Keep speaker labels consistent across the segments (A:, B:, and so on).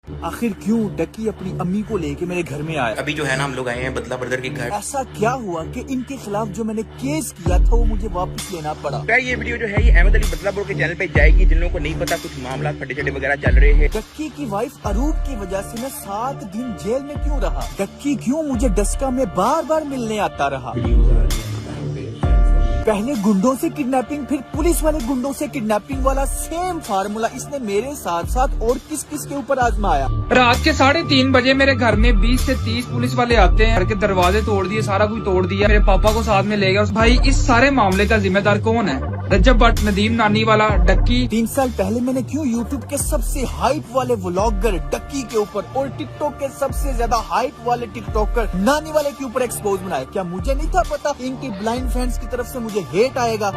A: आखिर क्यों डक्की अपनी अम्मी को लेके मेरे घर में आया?
B: अभी जो है ना हम लोग आए हैं बदला ब्रदर के घर।
A: ऐसा क्या हुआ कि इनके खिलाफ जो मैंने केस किया था वो मुझे वापस लेना पड़ा?
B: ये वीडियो जो है ये अहमद अली बदला ब्रो के चैनल पे जाएगी। जिन लोगों को नहीं पता कुछ मामला फटे चटे वगैरह चल रहे हैं।
A: डक्की की वाइफ अरूप की वजह से मैं 7 दिन जेल में क्यों रहा? डक्की क्यों मुझे डस्का में बार बार मिलने आता रहा? पहले गुंडों से किडनैपिंग, फिर पुलिस वाले गुंडों से किडनैपिंग वाला सेम फार्मूला इसने मेरे साथ साथ और किस किस के ऊपर आजमाया?
C: रात के 3:30 बजे मेरे घर में 20 से 30 पुलिस वाले आते हैं। घर के दरवाजे तोड़ दिए, सारा कुछ तोड़ दिया, मेरे पापा को साथ में ले गया। भाई इस सारे मामले का जिम्मेदार कौन है? रजब भट्ट, नदीम नानी वाला, डक्की।
A: 3 साल पहले मैंने क्यों यूट्यूब के सबसे हाइप वाले व्लॉगर डक्की के ऊपर और टिकटॉक के सबसे ज्यादा हाइप वाले टिकटॉकर नानी वाले के ऊपर एक्सपोज बनाया? क्या मुझे नहीं था पता इनकी ब्लाइंड फैंस की तरफ से मुझे हेट आएगा?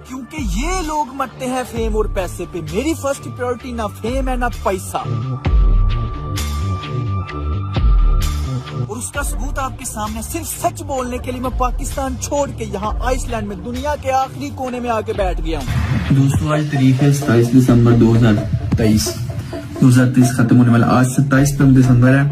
A: क्योंकि ये लोग मरते हैं फेम और पैसे पे। मेरी फर्स्ट प्रायोरिटी ना फेम है ना पैसा। और उसका सबूत आपके सामने, सिर्फ सच बोलने के लिए मैं पाकिस्तान छोड़ के यहाँ आइसलैंड में दुनिया के आखिरी कोने में आके बैठ गया हूँ।
D: दोस्तों आज तारीख है 27 दिसंबर 2023 खत्म होने वाला। आज 27 दिसंबर है,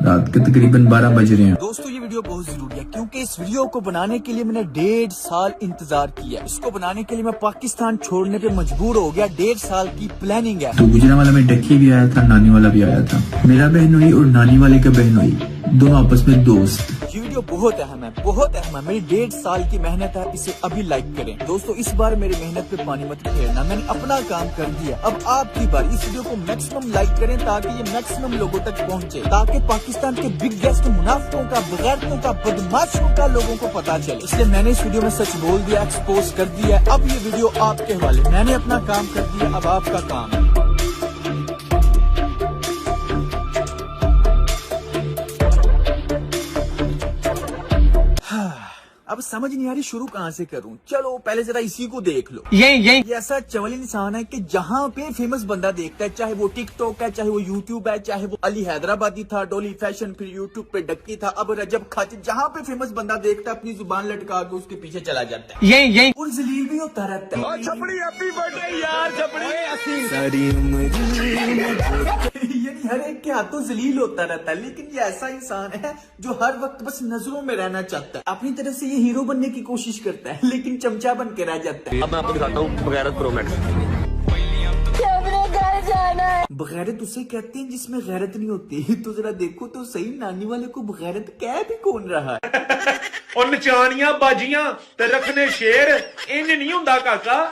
D: रात के तकरीबन 12 बज रहे हैं।
A: दोस्तों ये वीडियो बहुत जरूरी है क्योंकि इस वीडियो को बनाने के लिए मैंने 1.5 साल इंतजार किया। इसको बनाने के लिए मैं पाकिस्तान छोड़ने पे मजबूर हो गया। 1.5 साल की प्लानिंग है।
D: तो गुजरा वाला में डक्की भी आया था, नानी वाला भी आया था। मेरा बहन हुई और नानी वाले का बहन हुई, दोनों आपस में दोस्त।
A: ये वीडियो बहुत अहम है, बहुत अहम है। मेरी 1.5 साल की मेहनत है, इसे अभी लाइक करें। दोस्तों इस बार मेरी मेहनत पे पानी मत फेरना, मैंने अपना काम कर दिया। अब आपकी बारी, इस वीडियो को मैक्सिमम लाइक करें ताकि ये मैक्सिमम लोगों तक पहुंचे, ताकि पाकिस्तान के बिगेस्ट मुनाफिकों का, बगैरतों का, बदमाशों का लोगों को पता चले। इसलिए मैंने इस वीडियो में सच बोल दिया, एक्सपोज कर दिया। अब ये वीडियो आपके हवाले। मैंने अपना काम कर दिया, अब आपका काम है। अब समझ नहीं आ रही शुरू कहाँ से करूं। चलो पहले जरा इसी को देख लो। ये ऐसा चवल इंसान है कि जहाँ पे फेमस बंदा देखता है, चाहे वो टिकटॉक है, चाहे वो यूट्यूब है, चाहे वो अली हैदराबादी था, डोली फैशन, फिर यूट्यूब पे डक्की था, अब रजब खाची, जहाँ पे फेमस बंदा देखता है अपनी जुबान लटका के उसके पीछे चला जाता है। ये और जलील भी होता रहता है। छपड़ी हैप्पी बर्थडे यार, छपड़ी सारी यानी हर एक के हाथों जलील होता रहता है। लेकिन ये ऐसा इंसान है जो हर वक्त बस नजरों में रहना चाहता है। अपनी तरफ से ये हीरो बनने की कोशिश करता है लेकिन चमचा बन के रह जाता है।
B: अब मैं आपको दिखाता हूँ बगैरत प्रो मैक्स।
A: बगैरत उसे कहते हैं जिसमें गैरत नहीं होती। तो जरा देखो तो सही, नानी वाले को बगैरत कह भी कौन रहा है?
E: और नचानियां बाजियां ते रखने शेर इंज नहीं हुंदा काका।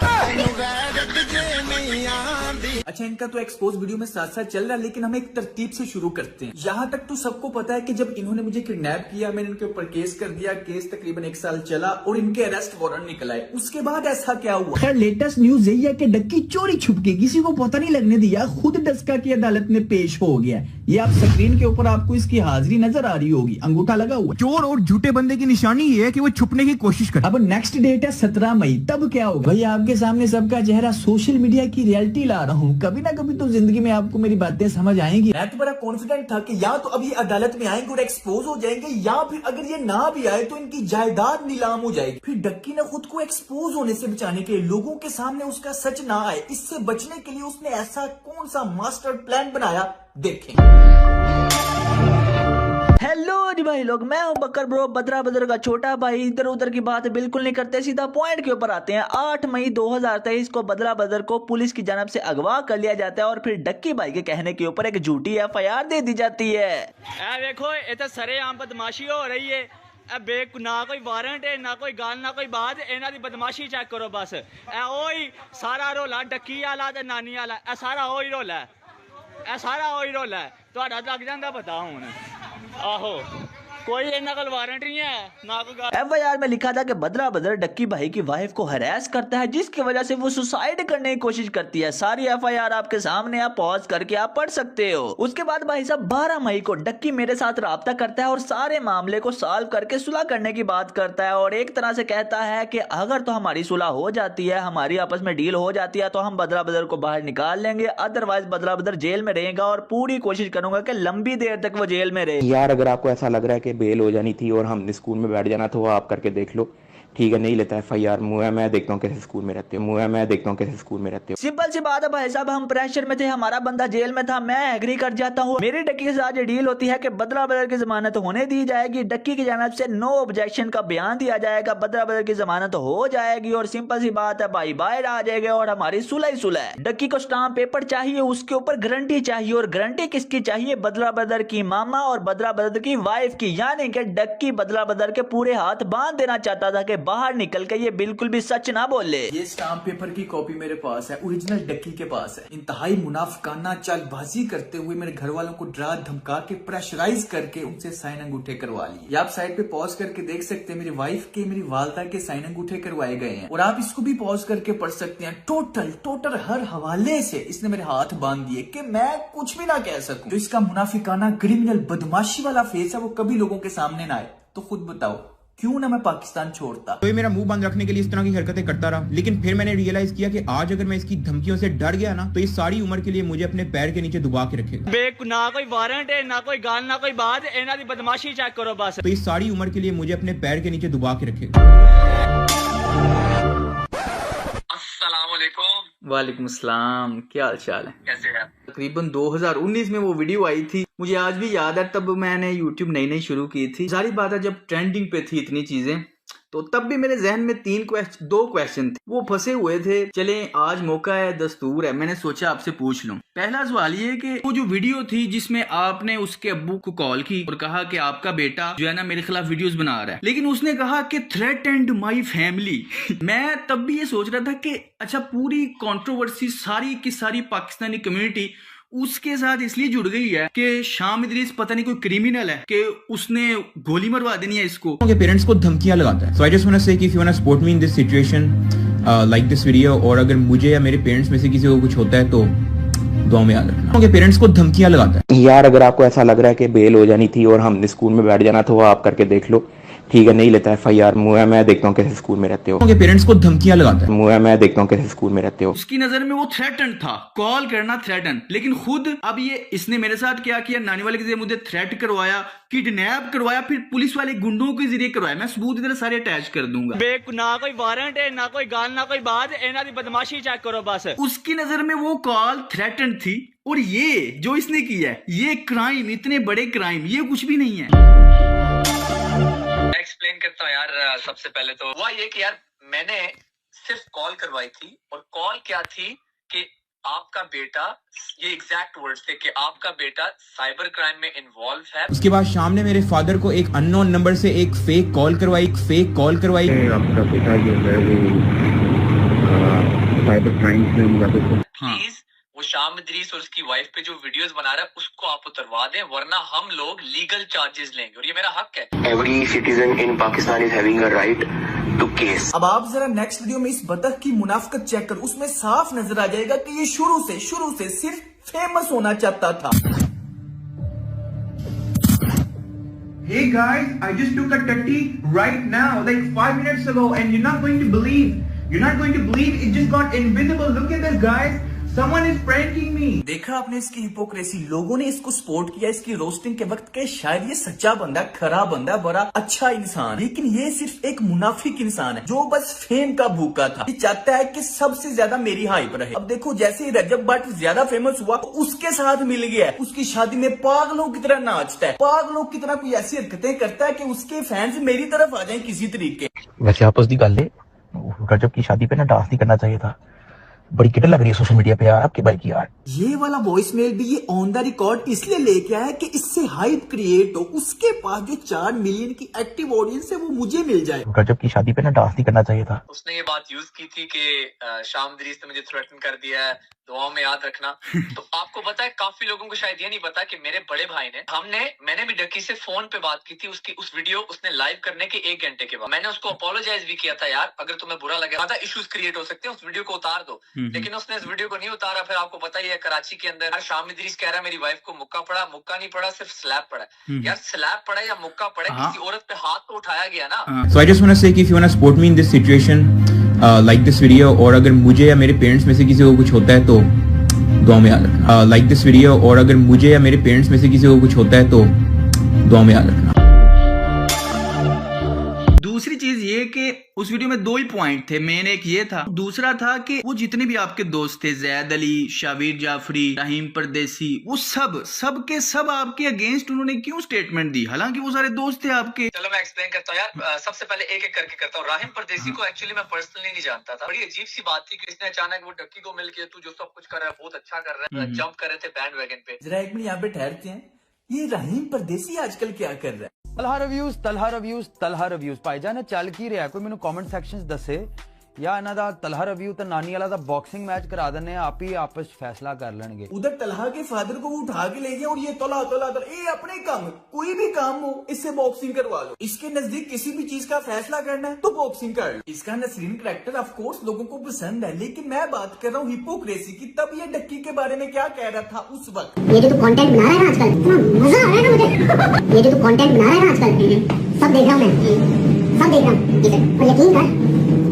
A: अच्छा इनका तो एक्सपोज वीडियो में साथ साथ चल रहा है, लेकिन हम एक तरतीब से शुरू करते हैं। यहाँ तक तो सबको पता है कि जब इन्होंने मुझे किडनैप किया, मैंने इनके ऊपर केस कर दिया। केस तकरीबन 1 साल चला और इनके अरेस्ट वारंट निकल आए। उसके बाद ऐसा क्या हुआ?
F: खैर लेटेस्ट न्यूज यही है कि डक्की चोरी छुप के, किसी को पता नहीं लगने दिया, खुद डस्का की अदालत में पेश हो गया। ये आप स्क्रीन के ऊपर आपको इसकी हाजिरी नजर आ रही होगी, अंगूठा लगा हुआ।
G: चोर और झूठे बंदे की निशानी ये है कि वो छुपने की कोशिश करे।
F: अब नेक्स्ट डेट है 17 मई, तब क्या होगा? भाई आपके सामने सबका चेहरा, सोशल मीडिया की रियलिटी ला रहा हूँ। कभी ना कभी तो जिंदगी में आपको मेरी बातें समझ आएंगी।
A: मैं तो बड़ा कॉन्फिडेंट था कि या तो अभी अदालत में आएंगे और एक्सपोज हो जाएंगे, या फिर अगर ये ना भी आए तो इनकी जायदाद नीलाम हो जाएगी। फिर डक्की ने खुद को एक्सपोज होने से बचाने के लिए, लोगों के सामने उसका सच ना आए, इससे बचने के लिए उसने ऐसा कौन सा मास्टर प्लान बनाया, देखें।
F: हेलो जी भाई लोग, मैं हूं बकर ब्रो, बदरा बदर का छोटा भाई। इधर उधर की बात बिल्कुल नहीं करते, सीधा पॉइंट के ऊपर आते हैं। 8 मई 2023 को बदरा बदर को पुलिस की जानब से अगवा कर लिया जाता है और फिर डक्की भाई के कहने के ऊपर एक झूठी FIR दे दी जाती है।
H: देखो ये तो सरेआम बदमाशी हो रही है। ना कोई वारंट है, ना कोई गाल, ना कोई बात। इन्हां दी बदमाशी चेक करो बस। ओही सारा रोला डक्की वाला ते नानी वाला, सारा ओही रोला है, सारा ओही रोला है। तुहाडा लग जांदा पता हुण। आहो कोई इन्हां कोल वारंट नहीं है, ना कोई
F: FIR में लिखा था कि बदरा बदर डक्की भाई की वाइफ को हरास करता है, जिसकी वजह से वो सुसाइड करने की कोशिश करती है। सारी FIR आपके सामने, आप पॉज करके आप पढ़ सकते हो। उसके बाद भाई साहब 12 मई को डक्की मेरे साथ राब्ता करता है और सारे मामले को सॉल्व करके सुलह करने की बात करता है और एक तरह से कहता है कि अगर तो हमारी सुलह हो जाती है, हमारी आपस में डील हो जाती है, तो हम बदरा बदर को बाहर निकाल लेंगे, अदरवाइज बदरा बदर जेल में रहेगा और पूरी कोशिश करूंगा कि लंबी देर तक वो जेल में रहे।
B: यार अगर आपको ऐसा लग रहा है कि बेल हो जानी थी और हमने स्कूल में बैठ जाना, तो वो आप करके देख लो। ठीक है, नहीं लेता FIR। मैं देखता हूँ कैसे स्कूल में रहते हो, मैं देखता हूँ कैसे स्कूल में रहते हो।
F: सिंपल सी बात है भाई साहब, हम प्रेशर में थे, हमारा बंदा जेल में था, मैं एग्री कर जाता हूँ। मेरी डक्की के साथ ये डील होती है कि बदला बदल की जमानत होने दी जाएगी, डक्की की जानिब से नो ऑब्जेक्शन का बयान दिया जाएगा, बदला बदल की जमानत हो जाएगी और सिंपल सी बात है भाई बाहर आ जाएगा और हमारी सुलह ही सुलह है। डक्की को स्टाम्प पेपर चाहिए, उसके ऊपर गारंटी चाहिए और गारंटी किसकी चाहिए? बदला बदल की मामा और बदला बदल की वाइफ की, यानी कि डक्की बदला बदल के पूरे हाथ बांध देना चाहता था कि बाहर निकल के ये बिल्कुल भी सच ना बोले।
A: ये स्टाम्प पेपर की कॉपी मेरे पास है, ओरिजिनल डक्की के पास है। इंतहाई मुनाफिकाना चालबाजी करते हुए मेरे घर वालों को डरा धमका के प्रेशराइज करके उनसे साइन अंगूठे करवा लिए। ये आप साइड पे पॉज करके देख सकते हैं, मेरी वाइफ के, मेरी वालदा के साइन अंगूठे करवाए गए हैं और आप इसको भी पॉज करके पढ़ सकते हैं। टोटल हर हवाले से इसने मेरे हाथ बांध दिए कि मैं कुछ भी ना कह सकूं। जो इसका मुनाफिकाना क्रिमिनल बदमाशी वाला फेस है वो कभी लोगों के सामने ना आए। तो खुद बताओ क्यों ना मैं पाकिस्तान छोड़ता।
G: तो ये मेरा मुंह बंद रखने के लिए इस तरह की हरकतें करता रहा, लेकिन फिर मैंने रियलाइज किया कि आज अगर मैं इसकी धमकियों से डर गया ना तो ये सारी उम्र के लिए मुझे अपने पैर के नीचे दबा के रखेगा।
H: ना कोई वारंट है, ना कोई गाल, ना कोई बात, इन्हां दी बदमाशी चेक करो बस।
G: तो ये सारी उम्र के लिए मुझे अपने पैर के नीचे दबा के रखेगा।
A: वालेकुम सलाम, क्या हाल चाल है?
B: कैसे हैं?
A: तकरीबन 2019 में वो वीडियो आई थी, मुझे आज भी याद है। तब मैंने YouTube नई शुरू की थी। सारी बात है जब ट्रेंडिंग पे थी इतनी चीजें, तो तब भी मेरे जहन में दो क्वेश्चन थे, वो फंसे हुए थे। चले आज मौका है, दस्तूर है, मैंने सोचा आपसे पूछ लूं। पहला सवाल ये कि वो जो वीडियो थी जिसमें आपने उसके अब्बू को कॉल की और कहा कि आपका बेटा जो है ना मेरे खिलाफ वीडियोस बना रहा है, लेकिन उसने कहा कि थ्रेटेंड माय फैमिली। मैं तब भी ये सोच रहा था कि अच्छा, पूरी कंट्रोवर्सी सारी की सारी पाकिस्तानी कम्युनिटी उसके साथ इसलिए जुड़ गई है कि शाम इदरीस पता नहीं कोई क्रिमिनल है कि उसने गोली मरवा देनी है इसको।
G: उनके पेरेंट्स को धमकियां लगाता है। So I just want to say कि if you want to support me in this situation like this video, और अगर मुझे या मेरे पेरेंट्स में से किसी को कुछ होता है तो दुआ में याद रखना। उनके पेरेंट्स को धमकियां लगाता है।
B: यार अगर आपको ऐसा लग रहा है कि बेल हो जानी थी और हमने स्कूल में बैठ जाना तो वो आप करके देख लो। ठीक है, नहीं लेता FIR। मैं देखता हूँ कैसे स्कूल में रहते हो।
G: उनके पेरेंट्स को धमकियां लगाता है।
B: मैं देखता हूँ कैसे स्कूल में रहते हो।
A: उसकी नजर में वो थ्रेटन था, कॉल करना थ्रेटन, लेकिन खुद अब ये इसने मेरे साथ क्या किया, नानी वाले के जरिए मुझे थ्रेट करवाया, किडनैप करवाया, फिर पुलिस वाले गुंडों के जरिए करवाया। मैं सबूत इधर सारे अटैच कर दूंगा।
H: ना कोई वारंट है, ना कोई गाल, ना कोई बात, इन्हां दी बदमाशी चेक करो बस।
A: उसकी नजर में वो कॉल थ्रेटन थी और ये जो इसने किया है, ये क्राइम, इतने बड़े क्राइम, ये कुछ भी नहीं है।
I: एक्सप्लेन करता हूँ यार। सबसे पहले तो हुआ ये कि यार मैंने सिर्फ कॉल करवाई थी, और कॉल क्या थी कि आपका बेटा, ये एग्जैक्ट वर्ड्स थे कि आपका बेटा साइबर क्राइम में इन्वॉल्व है।
G: उसके बाद शाम ने मेरे फादर को एक अननोन नंबर से एक फेक कॉल करवाई।
B: आपका बेटा जो है वो साइबर क्राइम में इन्वॉल्व है।
I: प्लीज वो शाम इदरीस और उसकी वाइफ पे जो वीडियोस बना रहा है उसको आप उतरवा दें, वरना हम लोग लीगल चार्जेस लेंगे और ये मेरा हक है।
B: Every citizen in Pakistan is having a right to case.
A: अब आप जरा नेक्स्ट वीडियो में इस बतख की मुनाफिकत चेक कर, उसमें साफ नजर आ जाएगा कि ये शुरू से सिर्फ फेमस होना चाहता था।
G: Hey guys, I just took a tutty right now, like 5 minutes ago, and you're not going to believe it just got invisible. Look at this, guys. Someone is pranking me.
A: देखा आपने इसकी hypocrisy, लोगों ने इसको support किया इसकी roasting के वक्त के शायद ये सच्चा बंदा, खरा बंदा, बड़ा अच्छा इंसान, लेकिन ये सिर्फ एक मुनाफिक इंसान है जो बस फेम का भूखा था। ये चाहता है कि सबसे ज्यादा मेरी हाइप रहे। अब देखो जैसे ही रजब भट्ट ज्यादा फेमस हुआ तो उसके साथ मिल गया है, उसकी शादी में पागलों की तरह नाचता है, पागलों की तरह कोई ऐसी हरकतें करता है कि उसके फैंस मेरी तरफ आ जाए किसी तरीके।
B: वैसे आपस दी गल है, रजब की शादी पे ना डांस नहीं करना चाहिए था। बड़ी किट लग रही है सोशल मीडिया पे यार आपके भाई की यार।
A: ये वाला वॉइस मेल भी ये ऑन द रिकॉर्ड इसलिए लेके आया कि इससे हाइप क्रिएट हो, उसके पास जो 4 मिलियन की एक्टिव ऑडियंस है वो मुझे मिल जाए।
B: रजब की शादी पे ना डांस नहीं करना चाहिए था।
I: उसने ये बात यूज की थी कि शाम इदरीस ने मुझे थ्रेटन कर दिया है, दुआओं में याद रखना। तो आपको पता है, काफी लोगों को शायद ये नहीं पता कि मेरे बड़े भाई ने मैंने भी डक्की से फोन पे बात की थी। उस वीडियो उसने लाइव करने के 1 घंटे के बाद मैंने उसको अपोलोजाइज भी किया था, यार अगर तुम्हें बुरा लगे, ज्यादा इश्यूज क्रिएट हो सकते हैं, उस वीडियो को उतार दो। लेकिन उसने इस वीडियो को नहीं उतारा। फिर आपको पता ही है कराची के अंदर शाम इदरीस कह रहा है मेरी वाइफ को मुक्का पड़ा, मुक्का नहीं पड़ा, सिर्फ स्लैप पड़ा। यार स्लैप पड़ा या मुक्का पड़ा, किसी औरत पे हाथ तो उठाया गया ना।
G: So I just want to say कि if you want to support me in this situation, like this video, और अगर मुझे या मेरे पेरेंट्स में से किसी को कुछ होता है तो दुआ में याद रखना। लाइक दिस वीडियो, और अगर मुझे या मेरे पेरेंट्स में से किसी को कुछ होता है तो दुआ में याद रखना।
A: दूसरी चीज ये कि
F: उस वीडियो में 2 ही पॉइंट थे, मेन एक ये था, दूसरा था कि वो जितने भी आपके दोस्त थे, जैद अली, शाबिर जाफरी, रहीम परदेसी, वो सब के सब आपके अगेंस्ट उन्होंने क्यों स्टेटमेंट दी, हालांकि वो सारे दोस्त थे आपके।
I: चलो मैं एक्सप्लेन करता हूँ यार। सबसे पहले एक एक करके करता हूँ। राहिम परदेसी को एक्चुअली मैं पर्सनली नहीं जानता था। बड़ी अजीब सी बात थी कि इसने अचानक वो डक्की को मिल के तू जो सब कुछ कर रहा है बहुत अच्छा कर रहा है, जंप कर रहे थे बैंड वैगन पे।
A: जरा एक मिनट यहाँ पे ठहरते हैं, ये रहीम परदेसी आजकल क्या कर रहा है?
J: तलहा रिव्यूज भाईजान चल की रहा, कोई मैंने कमेंट सेक्शन दसे या इन्हां दा तलहा रिव्यू ते नानी वाला दा बॉक्सिंग मैच करा देने, आप ही आपस फैसला कर लेंगे।
A: उधर तलहा के फादर को वो उठा के ले गया और ये तला ये अपने काम, कोई भी काम हो इससे बॉक्सिंग करवा लो। इसके नजदीक किसी भी चीज का फैसला करना है तो बॉक्सिंग कर लो। इसका नसरीन कैरेक्टर ऑफ कोर्स लोगों को पसंद है, लेकिन मैं बात कर रहा हूँ हिपोक्रेसी की। तब ये डक्की के बारे में क्या कह रहा था उस वक्त?
K: ये जो तू कंटेंट बना रहा है ना आजकल, इतना मजा आ रहा है ना मुझे। ये जो तू कंटेंट बना रहा है ना आजकल, सब देख रहा हूँ मैं, सब देख रहा हूँ। और यकीन कर,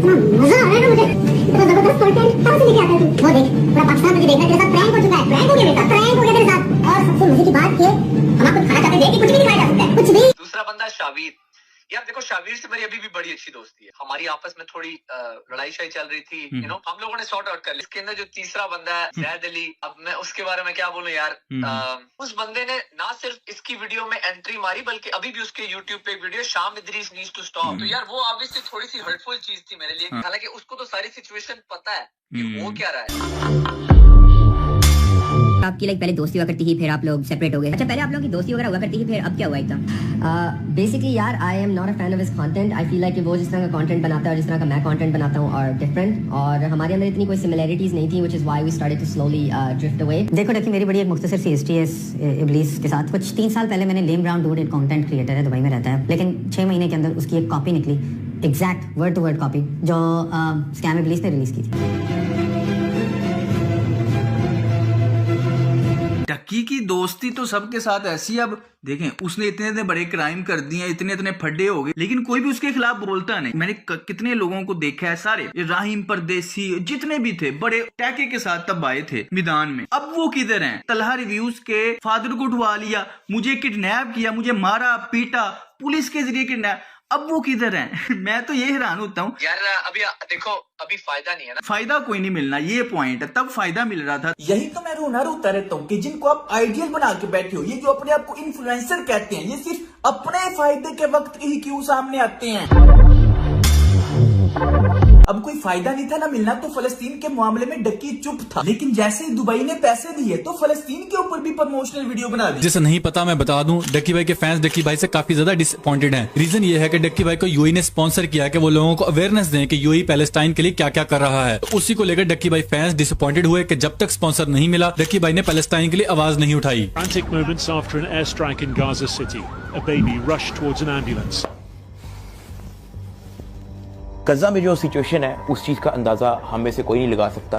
K: इतना मजा आ रहा है ना मुझे। इतना जबरदस्त कंटेंट कहाँ से लेके आता है तू? वो देख, पूरा पाकिस्तान तुझे देख रहा है, तेरे साथ प्रैंक हो चुका है। प्रैंक हो गया बेटा, प्रैंक हो गया तेरे साथ। और सबसे मजे की बात ये, हम आपको खाना चाहते थे कि कुछ भी नहीं खाया जा सकता है, कुछ भी।
I: दूसरा बंदा शाबिर। यार देखो, शाबिर से मेरी अभी भी बड़ी अच्छी दोस्ती है। हमारी आपस में थोड़ी लड़ाई शाई चल रही थी, हम लोगों ने सॉर्ट आउट कर लिया। इसके अंदर जो तीसरा बंदा है जैद अली, अब मैं उसके बारे में क्या बोलूं यार। उस बंदे ने ना सिर्फ इसकी वीडियो में एंट्री मारी, बल्कि अभी भी उसके यूट्यूब पे एक वीडियो शाम इदरीस नीड्स टू स्टॉप। तो यार वो ऑब्वियसली थोड़ी सी हर्टफुल चीज थी मेरे लिए, हालांकि उसको तो सारी सिचुएशन पता है कि हो क्या रहा है।
K: आपकी पहले दोस्ती हुआ करती थी, फिर आप लोग सेपरेट हो गए। अच्छा, पहले आप लोगों की दोस्ती वगैरह हुआ करती थी, फिर अब क्या हुआ एकदम? बेसिकली यार, I am not a fan of his content. I feel like कि वो जिस तरह का कंटेंट बनाता है और जिस तरह का मैं कंटेंट बनाता हूँ और डिफरेंट, और हमारे अंदर इतनी कोई सिमिलरिटीज नहीं थी, which is why we started to slowly drift away. देखो डक्की, मेरी बड़ी एक मुख्तसर सी हिस्ट्री है इस इब्लीस के साथ। कुछ 3 साल पहले मैंने लेम ब्राउन डूड, एक कंटेंट क्रिएटर है, दुबई में रहता है, लेकिन 6 महीने के अंदर उसकी एक कॉपी निकली, exact word to word copy, जो स्कैम इब्लीस ने रिलीज की थी।
F: डक्की की दोस्ती तो सबके साथ ऐसी। अब देखें, उसने इतने बड़े क्राइम कर दिए, इतने फड्डे हो गए, लेकिन कोई भी उसके खिलाफ बोलता नहीं। मैंने कितने लोगों को देखा है, सारे राहिम परदेसी जितने भी थे बड़े टैके के साथ तब आए थे मैदान में। अब वो किधर हैं? तलहा रिव्यूज के फादर को उठवा लिया, मुझे किडनैप किया, मुझे मारा पीटा, पुलिस के जरिए किडनैप। अब वो किधर हैं? मैं तो ये हैरान होता हूँ
I: यार। अभी देखो, अभी फायदा नहीं है ना,
F: फायदा कोई नहीं मिलना, ये पॉइंट है। तब फायदा मिल रहा था।
A: यही तो मैं रोता रहता हूँ कि जिनको आप आइडियल बना के बैठे हो, ये जो अपने आप को इन्फ्लुएंसर कहते हैं, ये सिर्फ अपने फायदे के वक्त ही क्यों सामने आते हैं। अब कोई फायदा नहीं था ना मिलना, तो फलस्तीन के मामले में डक्की चुप था, लेकिन जैसे ही दुबई ने पैसे दिए तो फलस्तीन के ऊपर भी प्रमोशनल वीडियो बना दी।
L: जिसे नहीं पता मैं बता दूं, डक्की भाई के फैंस डक्की भाई से काफी ज्यादा डिसअपॉइंटेड हैं। रीजन ये है कि डक्की भाई को यूएई ने स्पॉन्सर किया कि वो लोगों को अवेयरनेस दें कि यूएई पैलेस्टाइन के लिए क्या क्या कर रहा है। तो उसी को लेकर डक्की भाई फैंस डिसअपॉइंटेड हुए कि जब तक स्पॉन्सर नहीं मिला, डक्की भाई ने पैलेस्टाइन के लिए आवाज नहीं उठाई।
M: Frantic moments after an airstrike in Gaza City. A baby rushed towards an ambulance.
B: गजा में जो सिचुएशन है, उस चीज का अंदाजा हम में से कोई नहीं लगा सकता।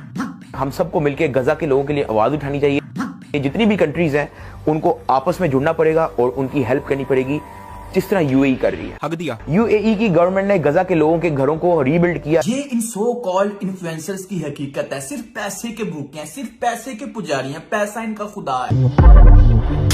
B: हम सबको मिलकर गजा के लोगों के लिए आवाज उठानी चाहिए। जितनी भी कंट्रीज हैं, उनको आपस में जुड़ना पड़ेगा और उनकी हेल्प करनी पड़ेगी, जिस तरह यूएई कर रही है। हक दिया। यूएई की गवर्नमेंट ने गजा के लोगों के घरों को रीबिल्ड किया।
A: ये इन सो कॉल्ड इन्फ्लुएंसर्स की हकीकत है। सिर्फ पैसे के भूखे हैं, सिर्फ पैसे के पुजारी हैं, पैसा इनका खुदा है।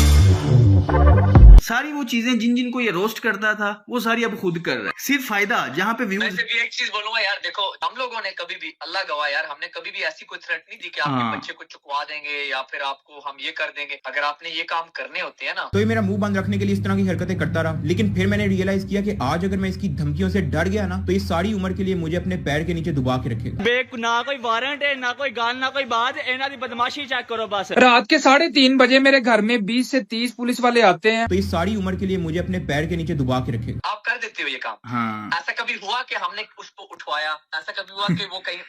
F: सारी वो चीजें जिनको ये रोस्ट करता था, वो सारी अब खुद कर रहा है, सिर्फ फायदा जहाँ पे व्यूज।
I: मैं सिर्फ एक चीज बोलूंगा यार, देखो हम लोगों ने कभी भी, अल्लाह गवाह यार, हमने कभी भी ऐसी कोई थ्रेट नहीं दी कि आपके बच्चे को चुकवा देंगे या फिर आपको हम ये कर देंगे। अगर आपने ये काम करने होते हैं ना,
N: तो ये मेरा मुंह बंद रखने के लिए इस तरह की हरकतें करता रहा। लेकिन फिर मैंने रियलाइज किया कि आज अगर मैं इसकी धमकियों से डर गया ना, तो ये सारी उम्र के लिए मुझे अपने पैर के नीचे दबा के रखेगा।
H: ना कोई वारंट है, ना कोई गाल, ना कोई बात, इन्हां दी बदमाशी चेक करो बस।
C: रात के 3:30 बजे मेरे घर में 20 से 30 पुलिस वाले आते हैं।
N: तो ये सारी उम्र के लिए मुझे अपने पैर के नीचे दबा के रखेगा।
I: आप कर देते हो ये काम।
F: हाँ।
I: ऐसा कभी हुआ कि हमने उसको उठवाया? ऐसा कभी हुआ कि वो कहीं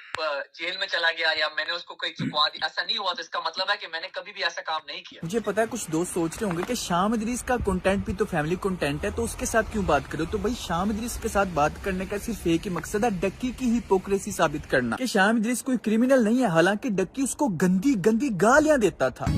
I: जेल में चला गया या मैंने उसको कहीं चुकवा दिया? ऐसा नहीं हुआ, तो इसका मतलब है कि मैंने कभी भी ऐसा काम नहीं किया।
A: मुझे पता है कुछ दोस्त सोच रहे होंगे कि शाम इदरीस का कंटेंट भी तो फैमिली कंटेंट है, तो उसके साथ क्यों बात करो। तो भाई, शाम इदरीस के साथ बात करने का सिर्फ एक ही मकसद है, डक्की की हिपोक्रेसी साबित करना कि शाम इदरीस कोई क्रिमिनल नहीं है, हालांकि डक्की उसको गंदी गंदी गालियां देता था।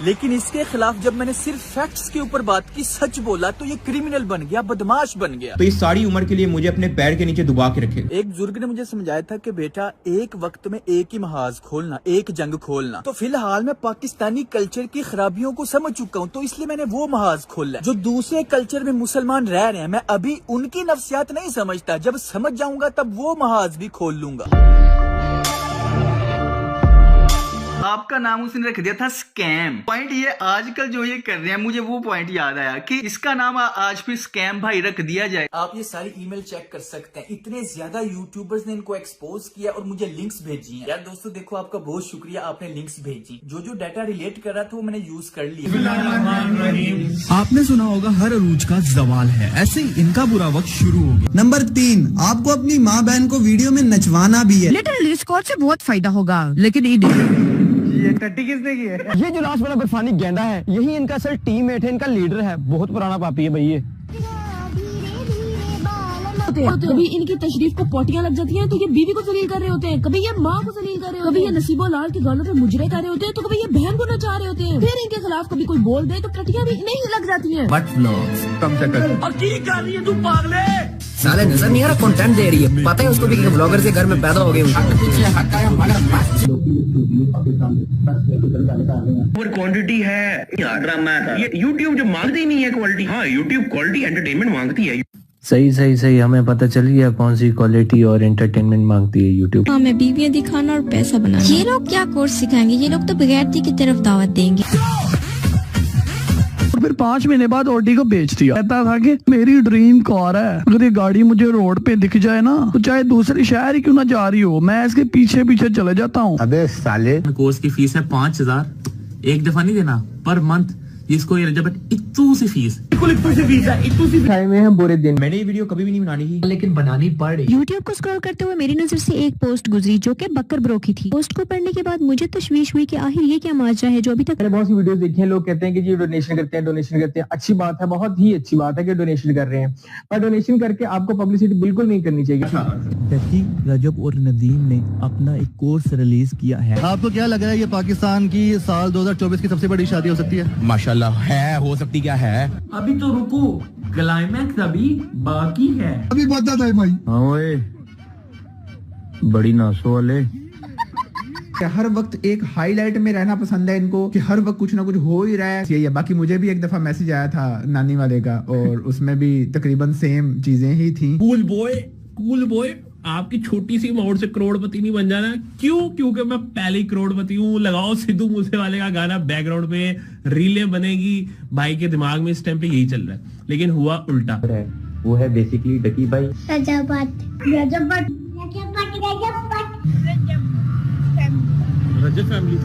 A: लेकिन इसके खिलाफ जब मैंने सिर्फ फैक्ट्स के ऊपर बात की, सच बोला, तो ये क्रिमिनल बन गया, बदमाश बन गया।
N: तो ये सारी उम्र के लिए मुझे अपने पैर के नीचे दुबा के रखेगा।
A: एक बुजुर्ग ने मुझे समझाया था कि बेटा एक वक्त में एक ही महाज खोलना, एक जंग खोलना। तो फिलहाल मैं पाकिस्तानी कल्चर की खराबियों को समझ चुका हूँ, तो इसलिए मैंने वो महाज खोला जो दूसरे कल्चर में मुसलमान रह रहे हैं। मैं अभी उनकी नफ्सियात नहीं समझता, जब समझ जाऊंगा तब वो महाज भी खोल लूंगा।
F: आपका नाम उसने रख दिया था स्कैम। पॉइंट ये आजकल जो ये कर रहे हैं, मुझे वो पॉइंट याद आया कि इसका नाम आज फिर स्कैम भाई रख दिया जाए।
A: आप ये सारी ईमेल चेक कर सकते हैं, इतने ज्यादा यूट्यूबर्स ने इनको एक्सपोज किया और मुझे लिंक्स भेजी हैं। यार दोस्तों देखो, आपका बहुत शुक्रिया, आपने लिंक्स भेजी। जो डाटा रिलेट कर रहा था वो मैंने यूज कर लिया।
O: आपने सुना होगा हर अरूज का जवाल है, ऐसे ही इनका बुरा वक्त शुरू हो गया। नंबर 3, आपको अपनी माँ बहन को वीडियो में नचवाना भी है।
P: लिटिल स्कॉट से बहुत फायदा होगा, लेकिन
Q: ये टट्टी किसने की है?
R: ये जो लास्ट वाला बर्फानी गेंडा है, यही इनका सर टीममेट है, इनका लीडर है। बहुत पुराना पापी है भाई ये।
P: कभी इनकी तशरीफ को पोटियां लग जाती हैं तो ये बीवी को जलील कर रहे होते हैं, कभी ये माँ को जलील कर रहे होते हैं, कभी ये नसीबो लाल के गालों पे मुजरे कर रहे होते हैं, तो कभी ये बहन को नचा रहे होते हैं। फिर इनके खिलाफ कभी कोई बोल दे तो टटियां भी नहीं लग जाती हैं।
O: बट व्लॉग्स कम से कम।
P: और की कर रही है तू पागले?
S: साले नजर नहीं आ रहा कंटेंट दे रही है, पता है उसको भी कि ब्लॉगर के घर में पैदा हो गए।
E: क्वांटिटी है यार, ड्रामा था ये। यूट्यूब जो मांगती ही नहीं है क्वालिटी। हाँ, यूट्यूब क्वालिटी एंटरटेनमेंट मांगती है।
T: सही हमें पता चल गया कौन सी क्वालिटी और एंटरटेनमेंट मांगती है यूट्यूब।
U: हमें बीवियां दिखाना और पैसा बनाना। ये लोग क्या कोर्स सिखाएंगे? ये लोग तो बगैरती की तरफ दावत देंगे।
V: फिर 5 महीने बाद ऑडी को बेच दिया। कहता था कि मेरी ड्रीम कार है, अगर ये गाड़ी मुझे रोड पे दिख जाए ना, तो चाहे दूसरे शहर ही क्यों ना जा रही हो, मैं इसके पीछे पीछे चले जाता हूँ।
T: अबे साले,
W: कोर्स की फीस है 5000, एक दफा नहीं देना, पर मंथ। जिसको ये रजा बट इतू सी फीस
T: है, में हम बुरे दिन।
N: मैंने ये वीडियो कभी भी नहीं बनानी थी,
T: लेकिन बनानी पड़ रही।
U: यूट्यूब को स्क्रॉल करते हुए मेरी नजर से एक पोस्ट गुजरी जो कि बकर ब्रो की थी। पोस्ट को पढ़ने के बाद मुझे तशवीश हुई कि आखिर ये क्या माजरा है जो अभी तक।
R: मैंने बहुत सी वीडियोस देखी हैं, लोग कहते हैं कि जी डोनेशन करते हैं। अच्छी बात है, बहुत ही अच्छी बात है कि डोनेशन कर रहे हैं, पर डोनेशन करके आपको पब्लिसिटी बिल्कुल नहीं करनी चाहिए।
O: रजब और नदीम ने अपना एक कोर्स रिलीज किया है। आपको क्या लग रहा है ये पाकिस्तान की साल 2024 की सबसे बड़ी शादी हो सकती है?
B: माशाल्लाह है, हो सकती क्या है।
Q: अभी तो रुको, क्लाइमैक्स अभी बाकी है।
O: अभी बता था भाई।
T: हाँ ओए, बड़ी नासो वाले।
N: हर वक्त एक हाईलाइट में रहना पसंद है इनको, कि हर वक्त कुछ ना कुछ हो ही रहा है। यही है। बाकी मुझे भी एक दफा मैसेज आया था नानी वाले का, और उसमें भी तकरीबन सेम चीजें ही थी।
X: कूल बॉय आपकी छोटी सी अमाउंट से करोड़पति नहीं बन जाना। क्यों? क्योंकि मैं पहले ही करोड़पति हूँ। लगाओ सिद्धू मूसेवाले का गाना बैकग्राउंड में, रीलें बनेगी। भाई के दिमाग में इस टाइम पे यही चल रहा है, लेकिन हुआ उल्टा।
T: वो है बेसिकली डकी भाई।
X: रजब फैमिली।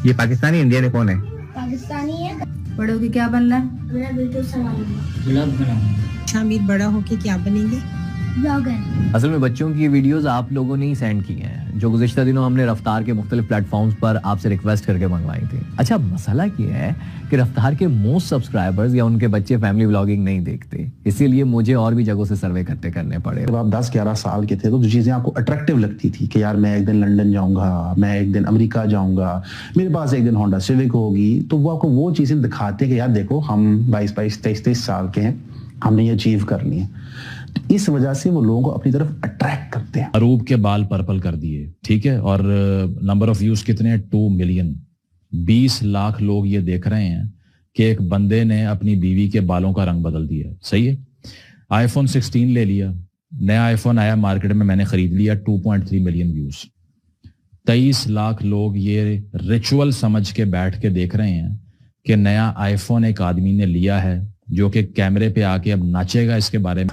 T: ये पाकिस्तानी इंडियन है, कौन है?
U: पाकिस्तानी है।
P: बड़ों के क्या बनना है?
U: मेरा बिल्कुल सवाल।
P: शामिर बड़ा होके क्या बनेंगे?
U: ब्लॉगर।
T: असल में बच्चों की ये वीडियोस आप लोगों ने ही सेंड की हैं, जो गुज़िश्ता दिनों हमने रफ्तार के मुख्तलिफ प्लेटफॉर्म्स पर आपसे रिक्वेस्ट करके मंगवाई थी। अच्छा, मसला ये है कि रफ्तार के मोस्ट सब्सक्राइबर्स या उनके बच्चे फैमिली व्लॉगिंग नहीं देखते, इसीलिए मुझे और भी जगहों से सर्वे करने पड़े।
Y: जब आप 10-11 साल के थे तो जो चीज़ें आपको अट्रैक्टिव लगती थी कि यार मैं एक दिन लंदन जाऊंगा, मैं एक दिन अमेरिका जाऊंगा, मेरे पास एक दिन होंडा सिविक होगी, तो वो आपको वो चीज़ें दिखाते कि यार देखो हम 22-22, 23-23 साल के हैं, हमने ये अचीव करनी है। इस वजह से वो लोगों को अपनी तरफ अट्रैक्ट करते हैं।
Z: अरूब के बाल पर्पल कर दिए, ठीक है, और नंबर ऑफ व्यूज कितने हैं? 2 मिलियन। 20 लाख लोग ये देख रहे हैं कि एक बंदे ने अपनी बीवी के बालों का रंग बदल दिया। सही है। आईफोन 16 ले लिया, नया आईफोन आया मार्केट में, मैंने खरीद लिया, 2.3 मिलियन व्यूज। 23 लाख लोग ये रिचुअल समझ के बैठ के देख रहे हैं कि नया आईफोन एक आदमी ने लिया है जो कि कैमरे पे आके अब नाचेगा इसके बारे में।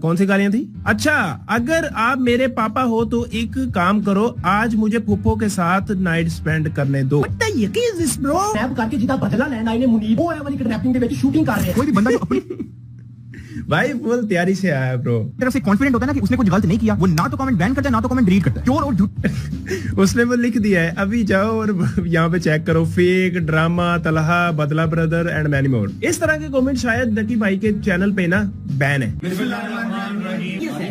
E: कौन सी गालियां थी? अच्छा, अगर आप मेरे पापा हो तो एक काम करो, आज मुझे पुप्पो के साथ नाइट स्पेंड करने दो। भाई फुल तैयारी से आया ब्रो।
D: तरफ से कॉन्फिडेंट होता है ना कि उसने कुछ गलत नहीं किया, वो ना तो कमेंट बैन करता है ना तो कमेंट डिलीट करता है। चोर और झूठ
E: उसने वो लिख दिया है, अभी जाओ और यहाँ पे चेक करो, फेक ड्रामा तलहा बदला ब्रदर एंड मैनी मोर। इस तरह के कमेंट शायद डकी भाई के चैनल पे ना बैन है।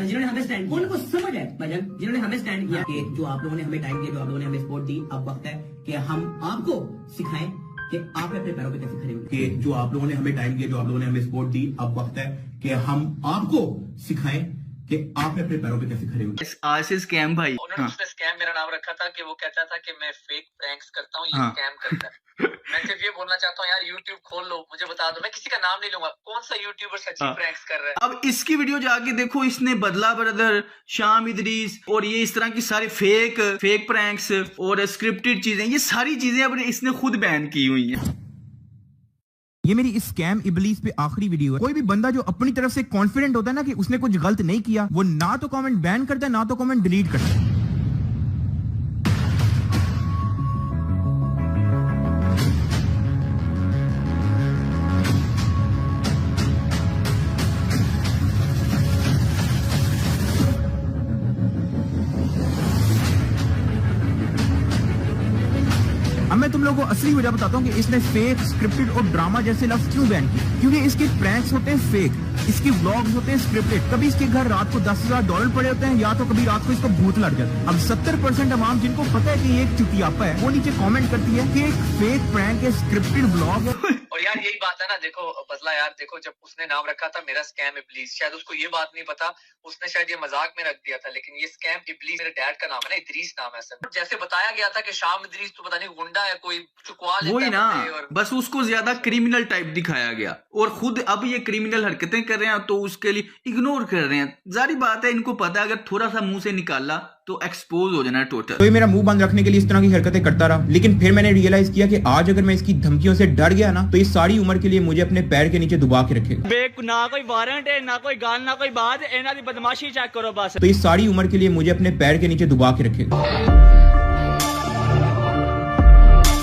S: जिन्होंने हमें स्टैंड, उनको समझ है भजन, जिन्होंने हमें स्टैंड किया कि जो आप लोगों ने हमें टाइम दिया, जो आप लोगों ने हमें सपोर्ट दी, अब वक्त है कि हम आपको सिखाएं कि आप अपने पैरों पे कैसे खड़े होंगे। कि जो आप लोगों ने हमें टाइम दिया, जो आप लोगों ने हमें सपोर्ट दी, अब वक्त है कि हम आपको सिखाएं कि आप अपने पैरों पे कैसे खड़े होंगे।
F: आज से स्कैम भाई,
I: उन्होंने उसने स्कैम मेरा नाम रखा था कि वो कहता था कि मैं फेक प्रैंक्स करता हूँ, ये स्कैम करता है। मैं सिर्फ ये बोलना चाहता हूँ यार, YouTube खोल लो, मुझे बता दो, मैं किसी का नाम नहीं लूंगा, कौन सा यूट्यूबर सच्ची प्रैंक्स कर रहा है।
F: अब इसकी वीडियो जाके देखो, इसने बदला ब्रदर, शाम इदरीस और ये इस तरह की सारी फेक प्रैंक्स और स्क्रिप्टेड चीजें, ये सारी चीजें अब इसने खुद बैन की हुई हैं।
D: ये मेरी इस स्कैम इबलीस पे आखिरी वीडियो है। कोई भी बंदा जो अपनी तरफ से कॉन्फिडेंट होता है ना कि उसने कुछ गलत नहीं किया, वो ना तो कमेंट बैन करता है ना तो कमेंट डिलीट करता है। अब मैं तुम लोगों को असली वजह बताता हूँ कि इसने फेक, स्क्रिप्टेड और ड्रामा जैसे लफ्ज क्यों बैन किए। क्योंकि इसके प्रैंक्स होते हैं फेक, इसके व्लॉग्स होते हैं स्क्रिप्टेड। कभी इसके घर रात को $10,000 पड़े होते हैं, या तो कभी रात को इसको भूत लग जाता है। अब 70% अवाम जिनको पता है कि ये एक चुतियापा है, वो नीचे कमेंट करती है कि एक फेक प्रैंक है, स्क्रिप्टेड व्लॉग है।
I: और यार यही बात है ना, देखो बदला यार, देखो जब उसने नाम रखा था मेरा स्कैम इब्लीस, शायद उसको ये बात नहीं पता, उसने शायद ये मजाक में रख दिया था, लेकिन ये स्कैम इब्लीस मेरे डैड का नाम है ना, इदरीस नाम है सर। जैसे बताया गया था कि शाम इदरीस तो पता नहीं गुंडा है, कोई चुकवा लेता
F: वही ना,
I: और
F: बस उसको ज्यादा क्रिमिनल टाइप दिखाया गया और खुद अब ये क्रिमिनल हरकतें कर रहे हैं तो उसके लिए इग्नोर कर रहे हैं। जारी बात है, इनको पता है अगर थोड़ा सा मुंह से निकाला तो एक्सपोज हो जाना टोटल।
D: तो ये मेरा मुंह बंद रखने के लिए इस तरह की हरकतें करता रहा, लेकिन फिर मैंने रियलाइज किया कि आज अगर मैं इसकी धमकियों से डर गया ना, तो ये सारी उम्र के लिए मुझे अपने पैर के नीचे दबा के रखेगा।
H: ना कोई वारंट है, ना कोई गाल, ना कोई बात, इन्हां दी बदमाशी चेक करो बस।
D: तो ये सारी उम्र के लिए मुझे अपने पैर के नीचे दबा के रखेगा।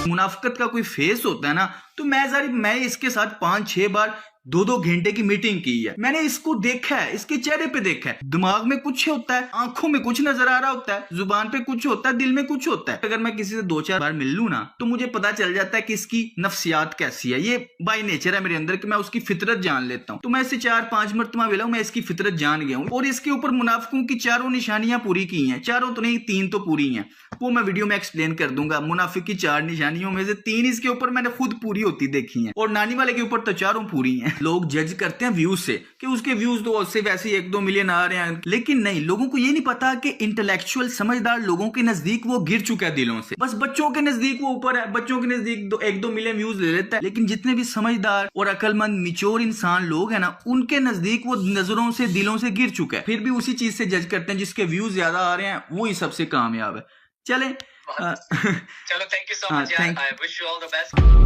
F: मुनाफिकत का कोई फेस होता है ना, तो मैं इसके साथ 5-6 बार 2-2 घंटे की मीटिंग की है। मैंने इसको देखा है, इसके चेहरे पे देखा है, दिमाग में कुछ होता है, आंखों में कुछ नजर आ रहा होता है, जुबान पे कुछ होता है, दिल में कुछ होता है। अगर मैं किसी से 2-4 बार मिल लूं ना, तो मुझे पता चल जाता है कि इसकी नफ्सियात कैसी है। ये बाय नेचर है मेरे अंदर कि मैं उसकी फितरत जान लेता हूँ। तो मैं इससे 4-5 मरतबा मिला हूं, मैं इसकी फितरत जान गया हूँ और इसके ऊपर मुनाफिकों की 4 निशानियां पूरी की हैं। 4 तो नहीं, 3 तो पूरी हैं, वो मैं वीडियो में एक्सप्लेन कर दूंगा। मुनाफिक की 4 निशानियों में से 3 इसके ऊपर मैंने खुद पूरी होती देखी हैं और नानी वाले के ऊपर तो 4 पूरी हैं। लोग जज करते हैं व्यूज से कि उसके व्यूज तो उससे वैसे 1-2 मिलियन आ रहे हैं, लेकिन नहीं, लोगों को ये नहीं पता कि इंटेलेक्चुअल समझदार लोगों के नजदीक वो गिर चुका है दिलों से। बस बच्चों के नजदीक वो ऊपर है, बच्चों के नजदीक 1-2 मिलियन व्यूज ले लेता है, लेकिन जितने भी समझदार और अकलमंद मिच्योर इंसान लोग हैं ना, उनके नजदीक वो नजरों से, दिलों से गिर चुका है। फिर भी उसी चीज से जज करते हैं, जिसके व्यूज ज्यादा आ रहे हैं वही सबसे कामयाब है। चले
I: चलो, थैंक यू सो मच यार, I wish you all the best.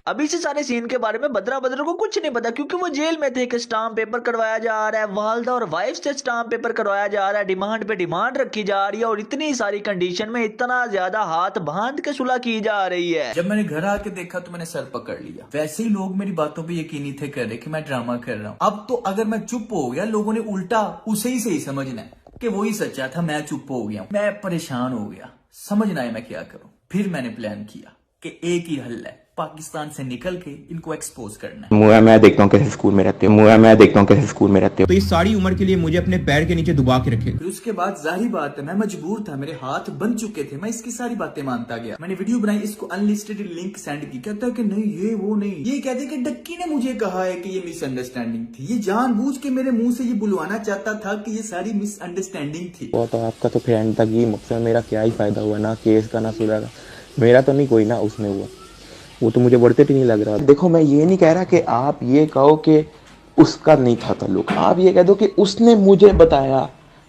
F: अभी से सारे सीन के बारे में बदरा को कुछ नहीं पता, क्योंकि वो जेल में थे। एक स्टाम्प पेपर करवाया जा रहा है, वालदा और वाइफ से स्टाम्प पेपर करवाया जा रहा है, डिमांड पे डिमांड रखी जा रही है और इतनी सारी कंडीशन में इतना ज्यादा हाथ बांध के सुलह की जा रही है।
A: जब मैंने घर आके देखा तो मैंने सर पकड़ लिया। वैसे ही लोग मेरी बातों पे यकीन नहीं थे कर रहे कि मैं ड्रामा कर रहा हूँ। अब तो अगर मैं चुप हो गया, लोगों ने उल्टा उसे ही सही समझना है कि वही सच्चा था, मैं चुप हो गया। मैं परेशान हो गया, समझ ना आया मैं क्या करूं। फिर मैंने प्लान किया कि एक ही हल है, पाकिस्तान से निकल के इनको एक्सपोज करना है।
B: मैं देखता हूँ कैसे स्कूल में रहते हो।
D: तो ये सारी उम्र के लिए मुझे अपने पैर के नीचे दबा के रखेगा।
A: फिर उसके बाद जाहिर बात है मैं मजबूर था, मेरे हाथ बन चुके थे, मैं इसकी सारी बातें मानता गया। मैंने वीडियो बनाई, इसको अनलिस्टेड लिंक सेंड की। कहता है कि नहीं ये वो नहीं, ये कहते कि डक्की ने मुझे कहा है कि ये मिसअंडरस्टैंडिंग थी। ये जानबूझ के मेरे मुंह से ये बुलवाना चाहता था कि ये सारी मिसअंडरस्टैंडिंग थी।
B: वो तो आपका तो फिर एंड तक ये मकसद, मेरा क्या ही फायदा हुआ ना केस का ना सुलह का। मेरा तो नहीं कोई ना उसमें हुआ, वो तो मुझे बढ़ते भी नहीं लग रहा। देखो मैं ये नहीं कह रहा कि आप ये कहो कि उसका नहीं था ताल्लुक, आप ये कह दो कि उसने मुझे बताया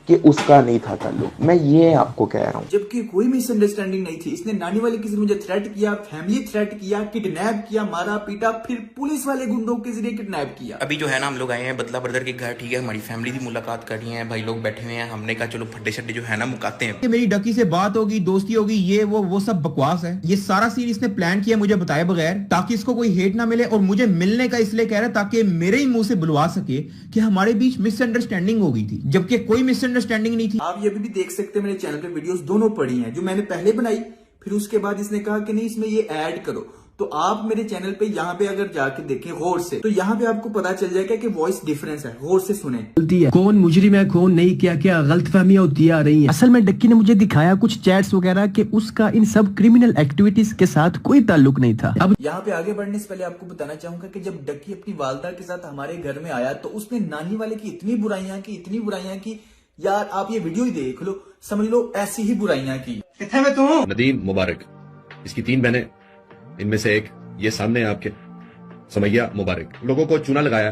B: कि उसका नहीं था ताल्लुक। मैं ये आपको कह रहा हूँ।
A: जबकि कोई मिसअंडरस्टैंडिंग नहीं थी। इसने नानी वाले के जरिए मुझे थ्रेट किया, फैमिली थ्रेट किया, किडनैप किया, मारा पीटा, फिर पुलिस वाले गुंडों के जरिए किडनैप किया।
B: अभी जो है ना हम लोग आए हैं बदला ब्रदर के घर, ठीक है, हमारी फैमिली की मुलाकात कर रही है, भाई लोग बैठे हुए हैं, हमने कहा चलो फड्डे शड्डे जो है ना मुकाते हैं।
D: मेरी डकी से बात होगी, दोस्ती होगी, ये वो सब बकवास है। ये सारा सीन इसने प्लान किया मुझे बताए बगैर, ताकि इसको कोई हेट ना मिले, और मुझे मिलने का इसलिए कह रहा है ताकि मेरे ही मुंह से बुलवा सके कि हमारे बीच मिसअंडरस्टैंडिंग हो गई थी, जबकि कोई मिसअंडरस्टैंडिंग नहीं थी।
A: आप ये भी देख सकते हैं मेरे चैनल पे वीडियोस दोनों पड़ी हैं, जो मैंने पहले बनाई, फिर उसके बाद इसने कहा कि नहीं इसमें ये ऐड करो। तो आप मेरे चैनल पे यहाँ पे अगर जाके देखें गौर से, तो यहाँ पे आपको पता चल जाएगा कि वॉइस डिफरेंस है। गौर से सुने।
R: गलती है, कौन मुजरिम है कौन नहीं, क्या क्या गलतफहमियां होती आ रही हैं। असल में डक्की ने मुझे दिखाया कुछ चैट्स वगैरह कि उसका इन सब क्रिमिनल एक्टिविटीज के साथ कोई ताल्लुक नहीं था। अब
A: यहाँ पे आगे बढ़ने से पहले आपको बताना चाहूंगा कि जब डक्की अपनी वालदा के साथ हमारे घर में आया तो उसने नानी वाले की इतनी बुराइयां की, यार आप ये वीडियो ही देख लो, समझ लो ऐसी ही बुराइयां की।
C: किथे में तू? नदीम मुबारक, इसकी 3 बहनें, इनमें से एक ये सामने है आपके, समैया मुबारक। लोगों को चूना लगाया,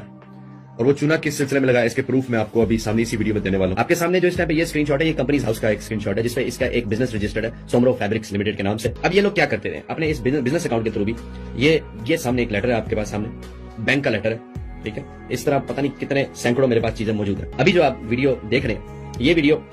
C: और वो चूना किस सिलसिले में लगाया इसके प्रूफ मैं आपको अभी सामने इसी वीडियो में देने वाला हूं। आपके सामने जो इस टाइम पे ये स्क्रीनशॉट है, ये कंपनीज हाउस का एक स्क्रीनशॉट है जिसमें इसका एक बिजनेस रजिस्टर्ड है सोमरो फैब्रिक्स लिमिटेड के नाम से। अब ये लोग क्या करते थे अपने इस बिजनेस अकाउंट के थ्रू भी, ये सामने एक लेटर है आपके पास, सामने बैंक का लेटर है, ठीक है। इस तरह पता नहीं कितने सैकड़ों मेरे पास चीजें मौजूद है। अभी जो आप वीडियो देख रहे हैं, ये वीडियो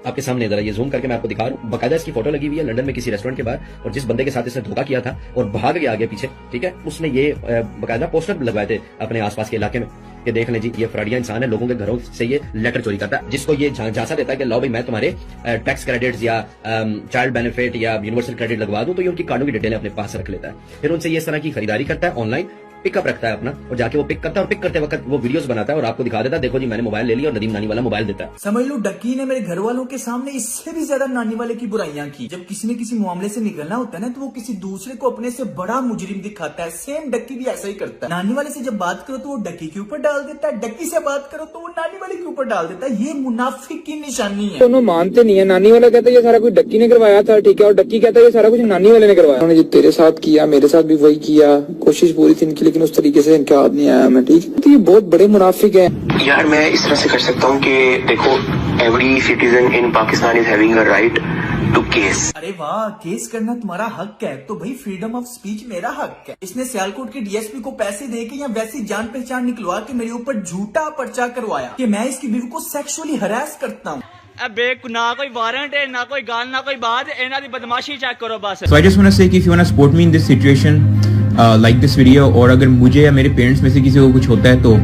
C: आपके सामने, जरा ये जूम करके मैं आपको दिखा रहा हूँ, बाकायदा इसकी फोटो लगी हुई है लंदन में किसी रेस्टोरेंट के बाहर, और जिस बंदे के साथ इसने धोखा किया था और भाग गया आगे पीछे, ठीक है, उसने ये बाकायदा पोस्टर लगवाए थे अपने आसपास के इलाके में कि देख लें जी ये फ्रॉडिया इंसान है, लोगों के घरों से ये लेटर चोरी करता है, जिसको ये झांसा देता है कि लो भाई मैं तुम्हारे टैक्स क्रेडिट्स या चाइल्ड बेनिफिट या यूनिवर्सल क्रेडिट लगवा दूं, तो ये उनकी कार्डों की डिटेल अपने पास रख लेता है, फिर उनसे ये इस तरह की खरीदारी करता है, ऑनलाइन पिकअप रखता है अपना, और जाके वो पिक करता है, और पिक करते वक्त वो वीडियोस बनाता है और आपको दिखा देता है, देखो जी मैंने मोबाइल ले लिया, और नदीम नानी वाला मोबाइल देता है।
A: समझ लो डक्की ने मेरे घर वालों के सामने इससे भी ज्यादा नानी वाले की बुराइयां की। जब किसी ने किसी मामले से निकलना होता है ना, तो वो किसी दूसरे को अपने से बड़ा मुजरिम दिखाता है। सेम डक्की भी ऐसा ही करता है। नानी वाले से जब बात करो तो वो डक्की के ऊपर डाल देता है, डक्की से बात करो तो वो नानी वाले के ऊपर डाल देता है। ये मुनाफिक की निशानी है।
R: दोनों मानते नहीं है। नानी वाला कहता है ये सारा कुछ डक्की ने करवाया था, ठीक है, और डक्की कहता है ये सारा कुछ नानी वाले ने करवाया। उन्होंने जो तेरे साथ किया मेरे साथ भी वही किया, कोशिश पूरी थी इनकी, लेकिन उस तरीके से याद नहीं आया मैं, ठीक। तो ये बहुत बड़े मुनाफिक हैं।
G: यार मैं इस तरह से कर सकता हूँ कि देखो, every citizen in Pakistan is having a right to case.
A: अरे वाह, केस करना तुम्हारा हक है, तो भाई फ्रीडम ऑफ स्पीच मेरा हक है। इसने सियालकोट के डीएसपी को पैसे देके या वैसी जान पहचान निकलवा के मेरे ऊपर झूठा पर्चा करवाया कि मैं इसकी बीवी को सेक्सुअली हरास करता हूँ।
H: ना कोई वारंट है, ना कोई गाल, ना कोई बात, इन्हां दी बदमाशी चेक करो बस।
D: So I just want to say कि if you want to support me in this situation, like this video, और अगर मुझे या मेरे पेरेंट्स में से किसी को कुछ होता है तो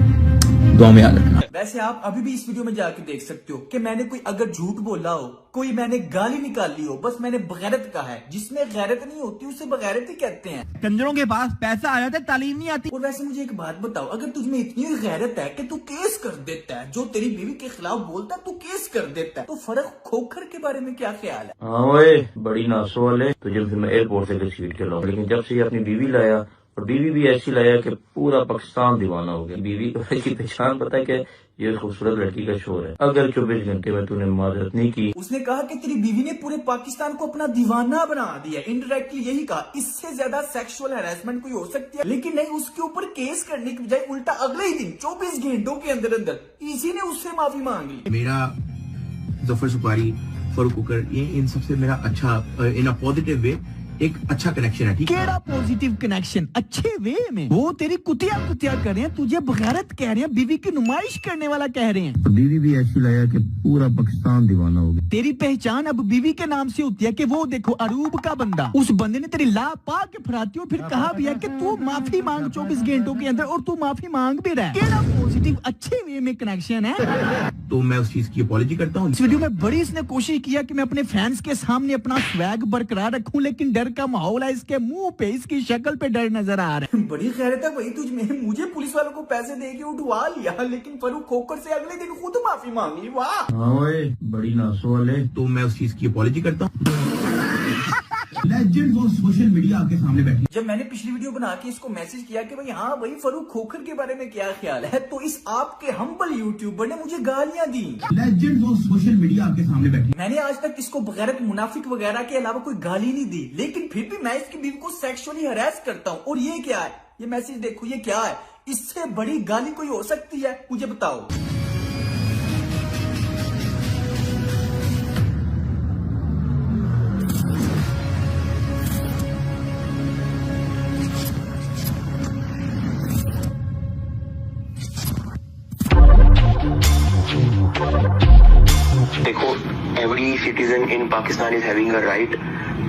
D: दुआ में याद रखना।
A: वैसे आप अभी भी इस वीडियो में जाके देख सकते हो कि मैंने कोई अगर झूठ बोला हो, कोई मैंने गाली निकाली हो, बस मैंने बगैरत कहा है। जिसमें गैरत नहीं होती उसे बगैरत ही कहते हैं।
D: कंजरों के पास पैसा आ जाता है, तालीम नहीं आती।
A: और वैसे मुझे एक बात बताओ, अगर तुझमें इतनी गैरत है कि तू केस कर देता है, जो तेरी बीवी के खिलाफ बोलता है तू केस कर देता है, तो फर्क खोखर के बारे में क्या ख्याल है?
J: हाँ ओए, बड़ी नासो वाले, तुझे फिर मैं एयरपोर्ट से घसीट के लाऊं, लेकिन जब से अपनी बीवी लाया, और बीवी भी ऐसी लाया कि पूरा पाकिस्तान दीवाना हो गया। बीवी की पहचान पता है कि ये खूबसूरत लड़की का शोर है। अगर 24 घंटे में तूने माजरत नहीं की।
A: उसने कहा कि तेरी बीवी ने पूरे पाकिस्तान को अपना दीवाना बना दिया। इनडायरेक्टली यही कहा। इससे ज्यादा सेक्सुअल हैरेसमेंट कोई हो सकती है, लेकिन नहीं, उसके ऊपर केस करने की बजाय उल्टा अगले ही दिन 24 घंटों के अंदर अंदर इसी ने उससे माफी मांग ली।
D: मेरा जफर सुपारी, फरूक कुकर, ये इन सबसे मेरा अच्छा, इन अ पॉजिटिव वे एक अच्छा कनेक्शन है, ठीक है। केड़ा पॉजिटिव कनेक्शन? अच्छे वे में। वो तेरी कुतिया कर रहे हैं, तुझे बगैरत कह रहे हैं, बीवी की नुमाइश करने वाला कह रहे हैं।
Y: बीवी भी ऐसी लाया कि पूरा पाकिस्तान दीवाना हो गया।
D: तेरी पहचान अब बीवी के नाम से होती है कि वो देखो अरूब का बंदा, उस बंदे ने तेरी ला पा के फराती हो, फिर कहा भी है कि तू माफी मांग 24 घंटों के अंदर, और तू माफी मांग भी रहा है। केड़ा पॉजिटिव अच्छे वे में कनेक्शन है। तो मैं उस चीज की अपॉलॉजी करता हूँ। इस वीडियो में बड़ी इसने कोशिश किया कि मैं अपने फैंस के सामने अपना स्वैग बरकरार रखूं, लेकिन डर का माहौल है, इसके मुंह पे, इसकी शक्ल पे डर नजर आ रहा है।
A: बड़ी खैरत है भाई तुझमें। मुझे पुलिस वालों को पैसे दे के उठवा लिया, लेकिन फरूक खोकर से अगले दिन खुद माफी मांग ली। वाह,
Y: हाँ ओए, बड़ी नासो वाले।
D: तो मैं उस चीज की अपॉलॉजी करता हूँ। लेजेंड वो सोशल मीडिया आपके सामने बैठे।
A: जब मैंने पिछली वीडियो बना के इसको मैसेज किया कि भाई हाँ भाई फरूक खोखर के बारे में क्या ख्याल है, तो इस आपके हम्बल यूट्यूबर ने मुझे गालियां दी।
D: लेजेंड वो सोशल मीडिया आपके सामने बैठे।
A: मैंने आज तक इसको बगैरत मुनाफिक वगैरह के अलावा कोई गाली नहीं दी, लेकिन फिर भी मैं इसकी बीवी को सेक्सुअली हरास करता हूँ। और ये क्या है? ये मैसेज देखो, ये क्या है? इससे बड़ी गाली कोई हो सकती है? मुझे बताओ।
G: देखो, every citizen in Pakistan is having a right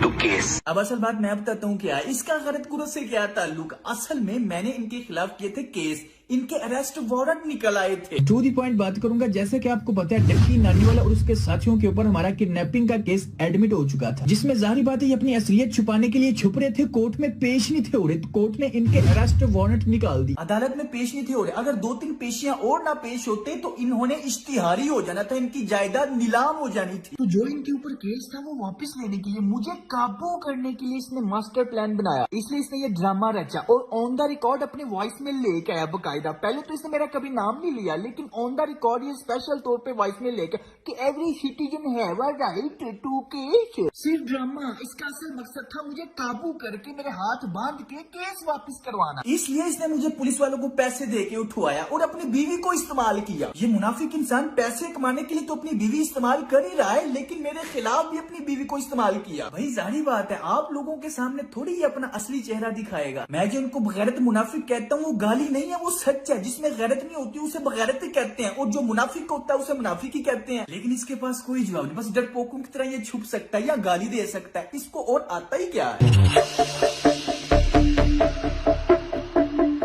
G: to case.
A: अब असल बात मैं बताता हूँ क्या है इसका गलत गुरु से क्या ताल्लुक। असल में मैंने इनके खिलाफ किए थे केस, इनके अरेस्ट वारंट निकल आए थे।
D: टू दी पॉइंट बात करूंगा, जैसे कि आपको पता है डक्की नानीवाला और उसके साथियों के ऊपर हमारा किडनैपिंग का केस एडमिट हो चुका था, जिसमें जाहिर बात है ये अपनी असलियत छुपाने के लिए छुप रहे थे, कोर्ट में पेश नहीं थे हो रहे, तो कोर्ट ने इनके अरेस्ट वारंट निकाल दी।
A: अदालत में पेश नहीं थे हो रहे, अगर 2-3 पेशियां और ना पेश होते तो इन्होंने इश्तिहारी हो जाना था, इनकी जायदाद नीलाम हो जानी थी। तो जो इनके ऊपर केस था वो वापस लेने के लिए, मुझे काबू करने के लिए इसने मास्टर प्लान बनाया, इसलिए इसने ये ड्रामा रचा और ऑन द रिकॉर्ड अपने वॉइस में लेके आया बकायदा। पहले तो इसने मेरा कभी नाम नहीं लिया, लेकिन ऑन द रिकॉर्ड ये स्पेशल तौर पे वॉइस में लेकर कि every citizen have a right to case. सिर्फ ड्रामा, इसका असल मकसद था मुझे काबू करके मेरे हाथ बांध के केस वापस करवाना। इसलिए इसने मुझे पुलिस वालों को पैसे दे के उठवाया और अपनी बीवी को इस्तेमाल किया। ये मुनाफिक इंसान पैसे कमाने के लिए तो अपनी बीवी इस्तेमाल कर ही रहा है, लेकिन मेरे खिलाफ भी अपनी बीवी को इस्तेमाल किया। भाई जाहिर बात है आप लोगों के सामने थोड़ी ही अपना असली चेहरा दिखाएगा। मैं जो इनको बगैरत मुनाफिक कहता हूँ वो गाली नहीं है, वो सच है। जिसमें गैरत नहीं होती उसे बगैरत ही कहते हैं, और जो मुनाफिक होता है उसे मुनाफिक ही कहते हैं। लेकिन इसके पास कोई जवाब नहीं, बस डरपोकों की तरह ये छुप सकता है या गाली दे सकता है, इसको और आता ही क्या है।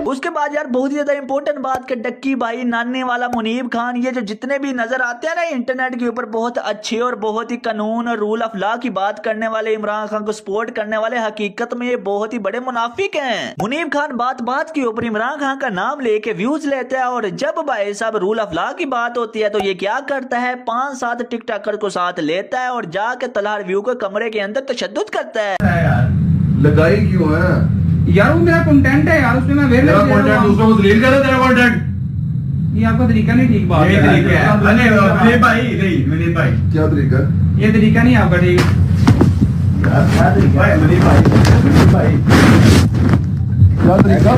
F: उसके बाद यार बहुत ही ज्यादा इंपॉर्टेंट बात कि डक्की भाई, नानी वाला, मुनीब खान, ये जो जितने भी नजर आते हैं ना इंटरनेट के ऊपर बहुत अच्छे और बहुत ही कानून और रूल ऑफ लॉ की बात करने वाले, इमरान खान को सपोर्ट करने वाले, हकीकत में ये बहुत ही बड़े मुनाफिक हैं। मुनीब खान बात के ऊपर इमरान खान का नाम लेके व्यूज लेता है, और जब भाई साहब रूल ऑफ लॉ की बात होती है तो ये क्या करता है, 5-7 टिकटॉकर को साथ लेता है और जाके तलहा रिव्यू के कमरे के अंदर तशद्दुद करता है।
K: लगाई क्यों है
L: यार? वो मेरा कंटेंट है यार, उसमें मैं
K: तेरा कंटेंट दूसरों को डिलीट कर दे, तेरा कंटेंट।
L: ये आपका तरीका नहीं ठीक बात है।
K: तरीका है विनीत भाई क्या तरीका?
L: ये तरीका नहीं आपका ठीक
K: यार। क्या तरीका है विनीत भाई क्या तरीका?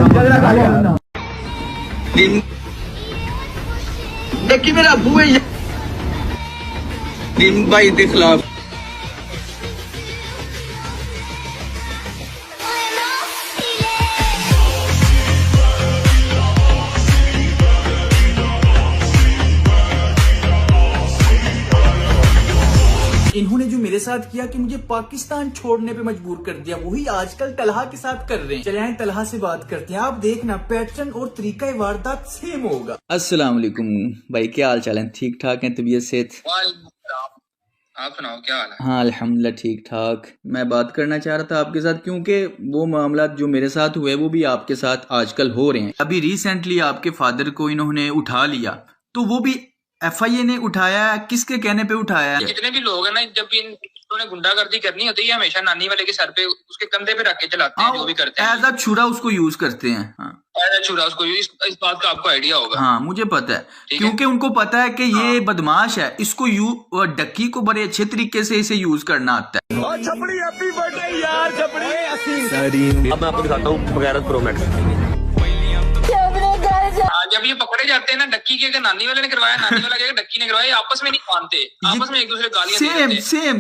M: डक्की मेरा अबू है दिन भाई के खिलाफ।
A: इन्होंने जो मेरे साथ किया कि मुझे पाकिस्तान छोड़ने पे मजबूर कर दिया, वही आजकल तलहा के साथ कर रहे हैं। चले आए तलहा से बात करते हैं, आप देखना पैटर्न और तरीका वारदात सेम होगा।
F: अस्सलाम वालेकुम भाई, क्या हाल चाल है? ठीक ठाक है? तबीयत सेहत?
I: आप सुनाओ क्या हाल है?
F: हाँ अल्हम्दुलिल्लाह ठीक ठाक। मैं बात करना चाह रहा था आपके साथ क्योंकि वो मामला जो मेरे साथ हुए वो भी आपके साथ आजकल हो रहे हैं। अभी रिसेंटली आपके फादर को इन्होंने उठा लिया, तो वो भी FIA ने उठाया, किसके कहने पे उठाया?
I: जितने भी लोग हैं ना, जब भी इन्होंने गुंडागर्दी करनी होती है हमेशा नानी वाले के सर पे, उसके कंधे पे रख के चलाते हैं, जो भी करते हैं।
F: एज अ छुरा उसको यूज करते हैं। हाँ।
I: एज अ छुरा उसको, इस बात का आपको आइडिया होगा।
F: हाँ मुझे पता है, क्योंकि उनको पता है कि ये बदमाश है, इसको डक्की को बड़े अच्छे तरीके से इसे यूज करना आता है।
K: छपड़ी हैप्पी बर्थडे यार, छपड़ी।
J: अब मैं आपको दिखाता हूँ बगैरत प्रो मैक्स।
I: जब ये पकड़े जाते हैं ना, डक्की के नानी वाले ने करवाया, नानी वाला के डक्की ने करवाया, आपस में नहीं मानते, आपस में एक दूसरे गालियां
F: सेम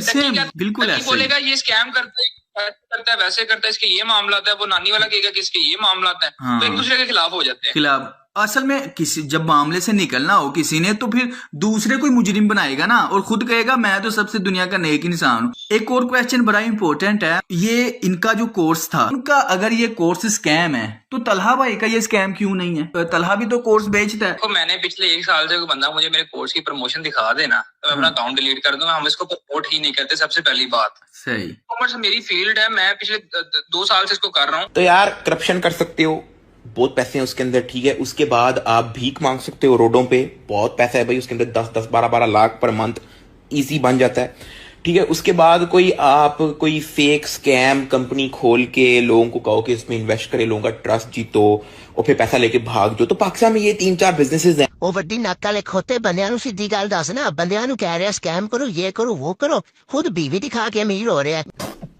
F: बिल्कुल ऐसे।
I: बोलेगा ये स्कैम करता है, वैसे करता है, इसके ये मामला है, वो नानी वाला कहेगा कि इसके ये मामला है।
F: हाँ।
I: तो एक दूसरे के खिलाफ हो जाते हैं।
F: असल में किसी जब मामले से निकलना हो किसी ने, तो फिर दूसरे कोई मुजरिम बनाएगा ना, और खुद कहेगा मैं तो सबसे दुनिया का नेक इंसान हूँ। एक और क्वेश्चन बड़ा इंपॉर्टेंट है, ये इनका जो कोर्स था उनका, अगर ये कोर्स स्कैम है तो तलहा भाई का ये स्कैम क्यों नहीं है? तलहा भी तो कोर्स बेचता है।
I: तो मैंने पिछले 1 साल से कोई बंदा मुझे मेरे कोर्स की प्रमोशन दिखा देना तो मैं अपना अकाउंट डिलीट कर दूंगा। हम इसको प्रमोट ही नहीं करते, सबसे पहली बात।
F: सही।
I: कॉमर्स मेरी फील्ड है, मैं पिछले 2 साल से इसको कर रहा हूँ।
B: तो यार करप्शन कर सकते हो, बहुत पैसे हैं उसके अंदर, ठीक है। उसके बाद आप भीख मांग सकते हो रोडों पे, बहुत पैसा है भाई उसके अंदर, 10-10, 12-12 लाख पर मंथ इजी बन जाता है, ठीक है। उसके बाद कोई फेक स्कैम कंपनी खोल के लोगों को कहो कि इसमें इन्वेस्ट करे, लोगों का ट्रस्ट जीतो और फिर पैसा लेके भाग जाओ। तो पाकिस्तान में ये 3-4 बिजनेसेस हैं।
Q: ਉਹ ਵੱਡੀ ਨੱਕ ਵਾਲੇ ਖੋਤੇ ਬੰਦਿਆਂ ਨੂੰ ਸਿੱਧੀ ਗੱਲ ਦੱਸ ਨਾ, ਬੰਦਿਆਂ ਨੂੰ ਕਹਿ ਰਿਹਾ ਸਕੈਮ ਕਰੋ, ਇਹ ਕਰੋ, ਉਹ ਕਰੋ, ਖੁਦ बीवी दिखा के अमीर हो रहा है।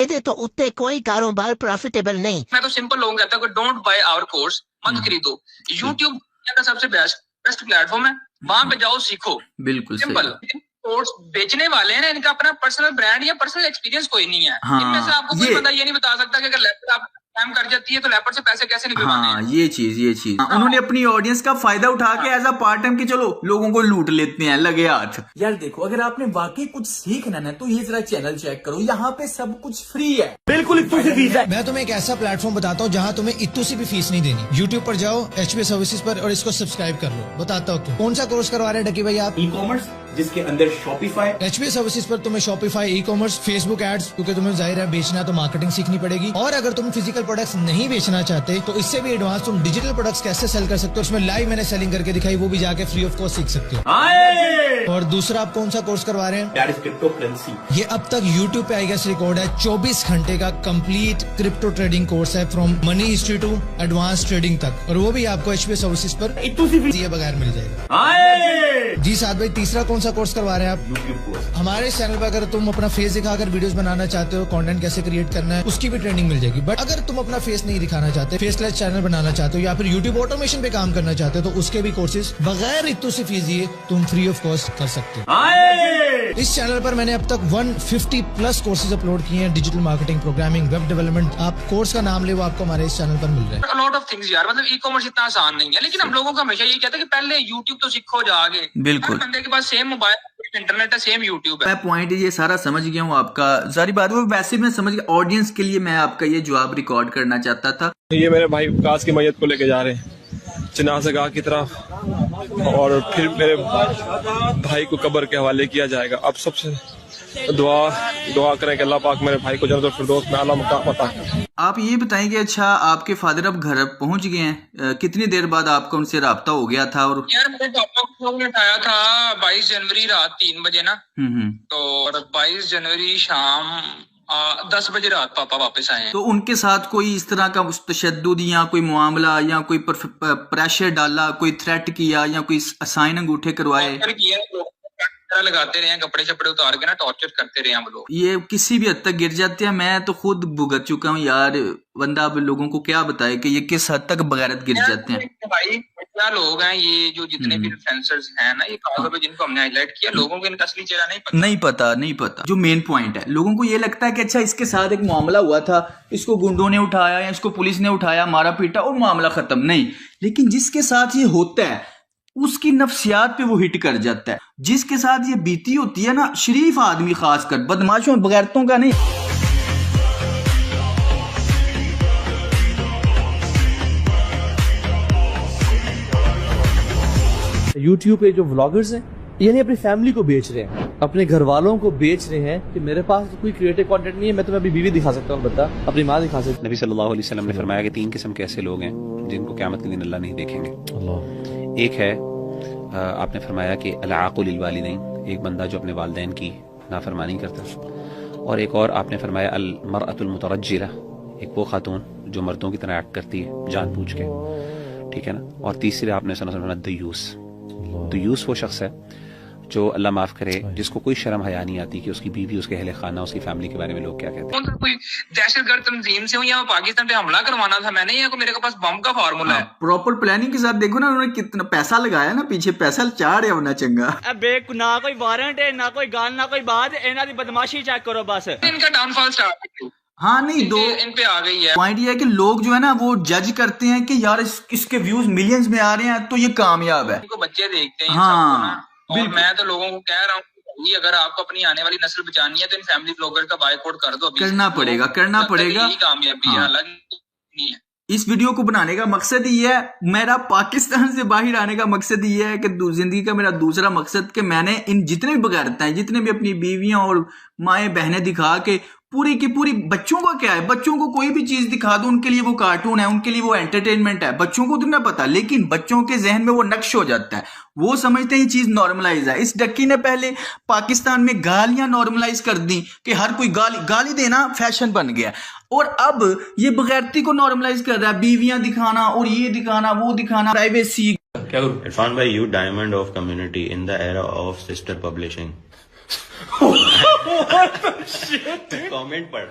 Q: ਇਹਦੇ ਤੋਂ ਉੱਤੇ कोई कारोबार प्रॉफिटेबल नहीं।
I: मैं तो सिंपल लोगों को कहता हूँ डोंट बाय आवर कोर्स, मत खरीदो। यूट्यूब का सबसे बेस्ट प्लेटफॉर्म है, वहां पे जाओ, सीखो।
F: बिल्कुल
I: सिंपल। कोर्स बेचने वाले हैं ना, इनका अपना पर्सनल ब्रांड या पर्सनल एक्सपीरियंस कोई नहीं है।
F: हाँ,
I: इनमें से आपको कोई बंदा ये नहीं बता सकता कि अगर लैपटॉप
L: स्कैम कर जाती है तो लेपर्ड से पैसे कैसे निकलवाने हैं?
A: हाँ ये चीज उन्होंने अपनी ऑडियंस का फायदा उठा के एज अ पार्ट टाइम कि चलो लोगों को लूट लेते हैं, लगे हाथ। यार देखो, अगर आपने वाकई कुछ सीखना ना तो ये जरा चैनल चेक करो, यहाँ पे सब कुछ फ्री है, बिल्कुल इत्तू सी फीस है।
N: मैं तुम्हें एक ऐसा प्लेटफॉर्म बताता हूँ जहाँ तुम्हें इत्तू सी भी फीस नहीं देनी। YouTube पर जाओ HB सर्विसेज पर और इसको सब्सक्राइब कर लो। बताता हूँ क्यों। कौन सा कोर्स करवा रहे हैं डकी भाई आप?
O: ई-कॉमर्स, जिसके अंदर शॉपिफाई।
N: HB सर्विसेज पर तुम्हें शॉपिफाई, ई-कॉमर्स, फेसबुक एड्स, क्योंकि तुम्हें जाहिर है बेचना तो मार्केटिंग सीखनी पड़ेगी। और अगर तुम फिजिकल प्रोडक्ट्स नहीं बेचना चाहते तो इससे भी एडवांस तुम डिजिटल प्रोडक्ट्स कैसे सेल कर सकते हो, उसमें लाइव मैंने सेलिंग करके दिखाई, वो भी जाके फ्री ऑफ कॉस्ट सीख सकते हो। और दूसरा आप कौन सा कोर्स करवा रहे हैं?
O: That is crypto currency.
N: ये अब तक YouTube पे आई गेस रिकॉर्ड है 24 घंटे का कंप्लीट क्रिप्टो ट्रेडिंग कोर्स है, from money history to advance trading तक, और वो भी आपको HB सर्विसेज पर दिए बगैर मिल जाएगा। जी साथ भाई, तीसरा कौन सा कोर्स करवा रहे हैं आप? हमारे चैनल पर अगर तुम अपना फेस दिखाकर वीडियोस बनाना चाहते हो, कंटेंट कैसे क्रिएट करना है उसकी भी ट्रेनिंग मिल जाएगी। बट अगर तुम अपना फेस नहीं दिखाना चाहते, फेसलेस चैनल बनाना चाहते हो या फिर YouTube ऑटोमेशन पे काम करना चाहते हो तो उसके भी कोर्सेज बगैर इतनी सी फीस दिए तुम फ्री ऑफ कॉस्ट कर सकते हो। इस चैनल पर मैंने अब तक 150 प्लस कोर्सेज अपलोड किए हैं, digital marketing, programming, web development. आप कोर्स का नाम ले, वो आपको हमारे इस चैनल पर मिल रहा है।
L: लॉट ऑफ थिंग्स यार, मतलब ई-कॉमर्स इतना आसान नहीं है, लेकिन हम लोगों का हमेशा यही कहते हैं कि पहले YouTube तो सीखो जाके।
A: बिल्कुल,
L: बंदे के पास सेम मोबाइल, इंटरनेट है, सेम YouTube है।
A: मैं पॉइंट ये सारा समझ गया हूँ आपका, सारी बात वो वैसे मैं समझ गया। ऑडियंस के लिए मैं आपका ये जवाब रिकॉर्ड करना चाहता था।
P: ये मेरे भाई काश की मैयत को लेके जा रहे हैं जनाज़गाह की तरफ, और फिर मेरे भाई को कब्र के हवाले किया जाएगा। अब सबसे दुआ करें कि अल्लाह पाक मेरे भाई को जन्नतुल फिरदौस में आला मकाम अता करे।
A: आप ये बताएंगे, अच्छा आपके फादर अब घर पहुंच गए हैं, कितनी देर बाद आपका उनसे राब्ता हो गया था? और
L: यार मेरे पापा को उठाया था 22 जनवरी रात 3 बजे ना, तो 22 जनवरी शाम 10 बजे रात पापा वापस आए हैं।
A: तो उनके साथ कोई इस तरह का तशद्दुद या कोई मामला या कोई प्रेशर डाला, कोई थ्रेट किया या कोई साइन अंगूठे करवाए?
L: लगाते रहे हैं, कपड़े शपड़े उतार के ना टॉर्चर करते रहे हम लोग।
A: ये किसी भी हद तक गिर जाते हैं। मैं तो खुद भुगत चुका हूँ यार, बंदा अब लोगों को क्या बताए कि ये किस हद तक बगैरत गिर जाते हैं।
L: भाई क्या लोग हैं ये जो जितने भी इन्फ्लुएंसर्स हैं ना, ये खासतौर जिनको हमने हाईलाइट किया, लोगों को इनका असली चेहरा नहीं पता। जो मेन पॉइंट है, लोगों को ये लगता है कि अच्छा इसके साथ एक मामला हुआ था, इसको गुंडों ने उठाया या इसको पुलिस ने उठाया, मारा पीटा और मामला खत्म। नहीं, लेकिन जिसके साथ ये होता है उसकी नफ्सियात पे वो हिट कर जाता है। जिसके साथ ये बीती होती है ना, शरीफ आदमी खासकर, बदमाशों बगैरतों का नहीं।
V: YouTube पे जो व्लॉगर्स हैं, यानी अपनी फैमिली को बेच रहे हैं, अपने घर वालों को बेच रहे हैं कि मेरे पास कोई क्रिएटिव कंटेंट नहीं है, मैं तुम्हें अभी बीवी दिखा सकता हूँ, बता अपनी माँ दिखा सकता हूँ।
W: नबी सल्लल्लाहु अलैहि वसल्लम ने फरमाया कि 3 किस्म के ऐसे लोग हैं जिनको क़यामत के दिन अल्लाह नहीं देखेंगे। एक है, आपने फरमाया कि अल-आक़ुल लिल-वालिदैन, एक बंदा जो अपने वालिदैन की नाफरमानी करता। और एक और आपने फरमाया अल-मरअतुल मुतरज्जिला, एक वो खातून जो मर्दों की तरह एक्ट करती है जानबूझ के, ठीक है ना। और तीसरे आपने सुना दयूस। दयूस वो शख्स है जो अल्लाह माफ करे, जिसको कोई शर्म हया नहीं आती कि उसकी बीवी, उसके अहले खाना, उसकी फैमिली के बारे में लोग क्या कहते हैं।
L: कोई दहशतगर्द तंजीम से हूँ या पाकिस्तान पे हमला करवाना था मैंने, या मेरे पास बम का फार्मूला है।
A: प्रॉपर प्लानिंग के साथ देखो ना, उन्होंने कितना पैसा लगाया ना, पीछे पैसा चाड़ है ना चंगा।
H: ना कोई वारंट है, ना कोई गाल, ना कोई बात, इन्हां दी बदमाशी चेक करो बस।
L: इनका डाउनफॉल स्टार्ट
A: हाँ नहीं, दो
L: इन पे आ गई है।
A: पॉइंट ये है कि लोग जो है ना वो जज करते हैं कि यार इसके व्यूज मिलियंस में आ रहे हैं तो ये कामयाब है।
L: इनको बच्चे देखते हैं
A: हाँ,
L: और मैं तो लोगों को कह रहा हूँ, अगर आपको अपनी आने वाली नस्ल बचानी है तो इन फैमिली ब्लॉगर का बायकॉट कर दो।
A: करना पड़ेगा
L: कामयाबी है, अलग नहीं है।
A: इस वीडियो को बनाने का मकसद ये है, मेरा पाकिस्तान से बाहर आने का मकसद ये है कि जिंदगी का मेरा दूसरा मकसद कि मैंने इन जितने भी बगैरता है, जितने भी अपनी बीवियां और माएँ बहनें दिखा के पूरी की पूरी, बच्चों का क्या है, बच्चों को कोई भी चीज दिखा दो उनके लिए वो कार्टून है, उनके लिए वो एंटरटेनमेंट है, बच्चों को तो ना पता, लेकिन बच्चों के जहन में वो नक्श हो जाता है, वो समझते हैं ये चीज नॉर्मलाइज है। इस डक्की ने पहले पाकिस्तान में गालियां नॉर्मलाइज कर दी कि हर कोई गाली देना फैशन बन गया, और अब ये बगैरती को नॉर्मलाइज कर रहा है, बीवियां दिखाना और ये दिखाना वो दिखाना, प्राइवेसी।
W: क्या करूं? इरफान भाई, you diamond of community in the era of sister publishing. Comment पढ़।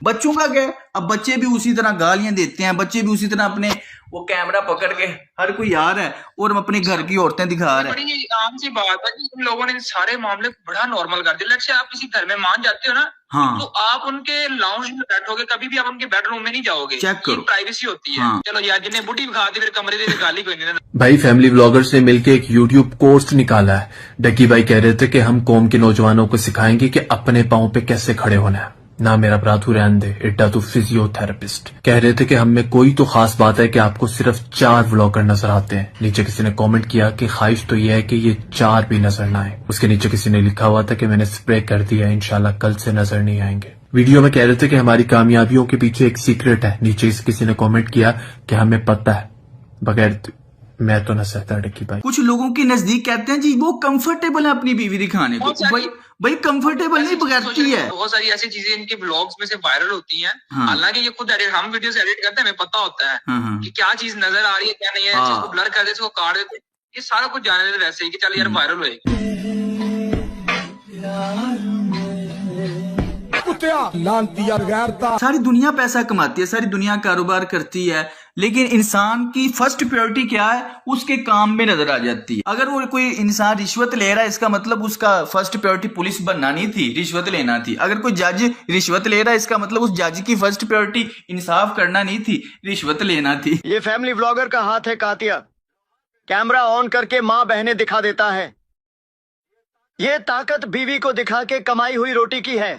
A: बच्चों का क्या,
F: अब बच्चे भी उसी तरह गालियां देते हैं, बच्चे भी उसी तरह अपने वो कैमरा पकड़ के हर कोई आ रहा है और अपने घर की औरतें दिखा रहे हैं।
L: बड़ी आम सी बात है कि इन लोगों ने सारे मामले को बड़ा नॉर्मल कर दिया। लेट्स से आप किसी घर में मान जाते हो ना,
F: हाँ।
L: तो आप उनके लाउंज में बैठोगे, कभी भी आप उनके बेडरूम में नहीं जाओगे,
F: चेक करो,
L: प्राइवेसी होती है।
F: हाँ।
L: चलो यार, जिन्हें बुढ़ी खा दी फिर कमरे दे गाली कोई नहीं।
E: भाई फैमिली व्लॉगर से मिलके एक यूट्यूब कोर्स निकाला है। डक्की भाई कह रहे थे कि हम कौम के नौजवानों को सिखाएंगे कि अपने पांव पे कैसे खड़े होना है। ना मेरा ब्राथू रहन दे, इट्टा तू फिजियोथेरेपिस्ट। कह रहे थे कि हम में कोई तो खास बात है कि आपको सिर्फ 4 व्लॉगर नजर आते हैं। नीचे किसी ने कमेंट किया कि ख्वाहिश तो यह है कि ये 4 भी नजर ना आए। उसके नीचे किसी ने लिखा हुआ था कि मैंने स्प्रे कर दिया, इंशाल्लाह कल से नजर नहीं आएंगे। वीडियो में कह रहे थे कि हमारी कामयाबियों के पीछे एक सीक्रेट है। नीचे किसी ने कमेंट किया कि हमें पता है, बगैर मैं तो न सहता डक्की भाई।
F: कुछ लोगों के नजदीक कहते हैं जी वो कंफर्टेबल है अपनी बीवी दिखाने को। भाई कंफर्टेबल नहीं बगैरती है।
L: बहुत सारी ऐसी चीजें इनके ब्लॉग्स में से वायरल होती हैं।
F: हाँ।
L: हालांकि ये खुद एडिट, हम वीडियोस एडिट करते हैं, हमें पता होता है
F: हाँ।
L: कि क्या चीज नजर आ रही है क्या नहीं है।
F: हाँ।
L: इसको ब्लर कर देते, इसको काट देते, ये सारा कुछ जाने देते वैसे ही कि चल यार वायरल होएगी।
F: सारी दुनिया पैसा कमाती है, सारी दुनिया कारोबार करती है, लेकिन इंसान की फर्स्ट प्रायोरिटी क्या है? उसके काम में नजर आ जाती है। अगर वो कोई इंसान रिश्वत ले रहा है, इसका मतलब उसका फर्स्ट प्रायोरिटी पुलिस बनना नहीं थी, रिश्वत लेना थी। अगर कोई जज रिश्वत ले रहा है, इसका मतलब उस जज की फर्स्ट प्रायोरिटी इंसाफ करना नहीं थी, रिश्वत लेना थी।
S: ये फैमिली व्लॉगर का हाथ है कातिया, कैमरा ऑन करके माँ बहने दिखा देता है। ये ताकत बीवी को दिखा के कमाई हुई रोटी की है।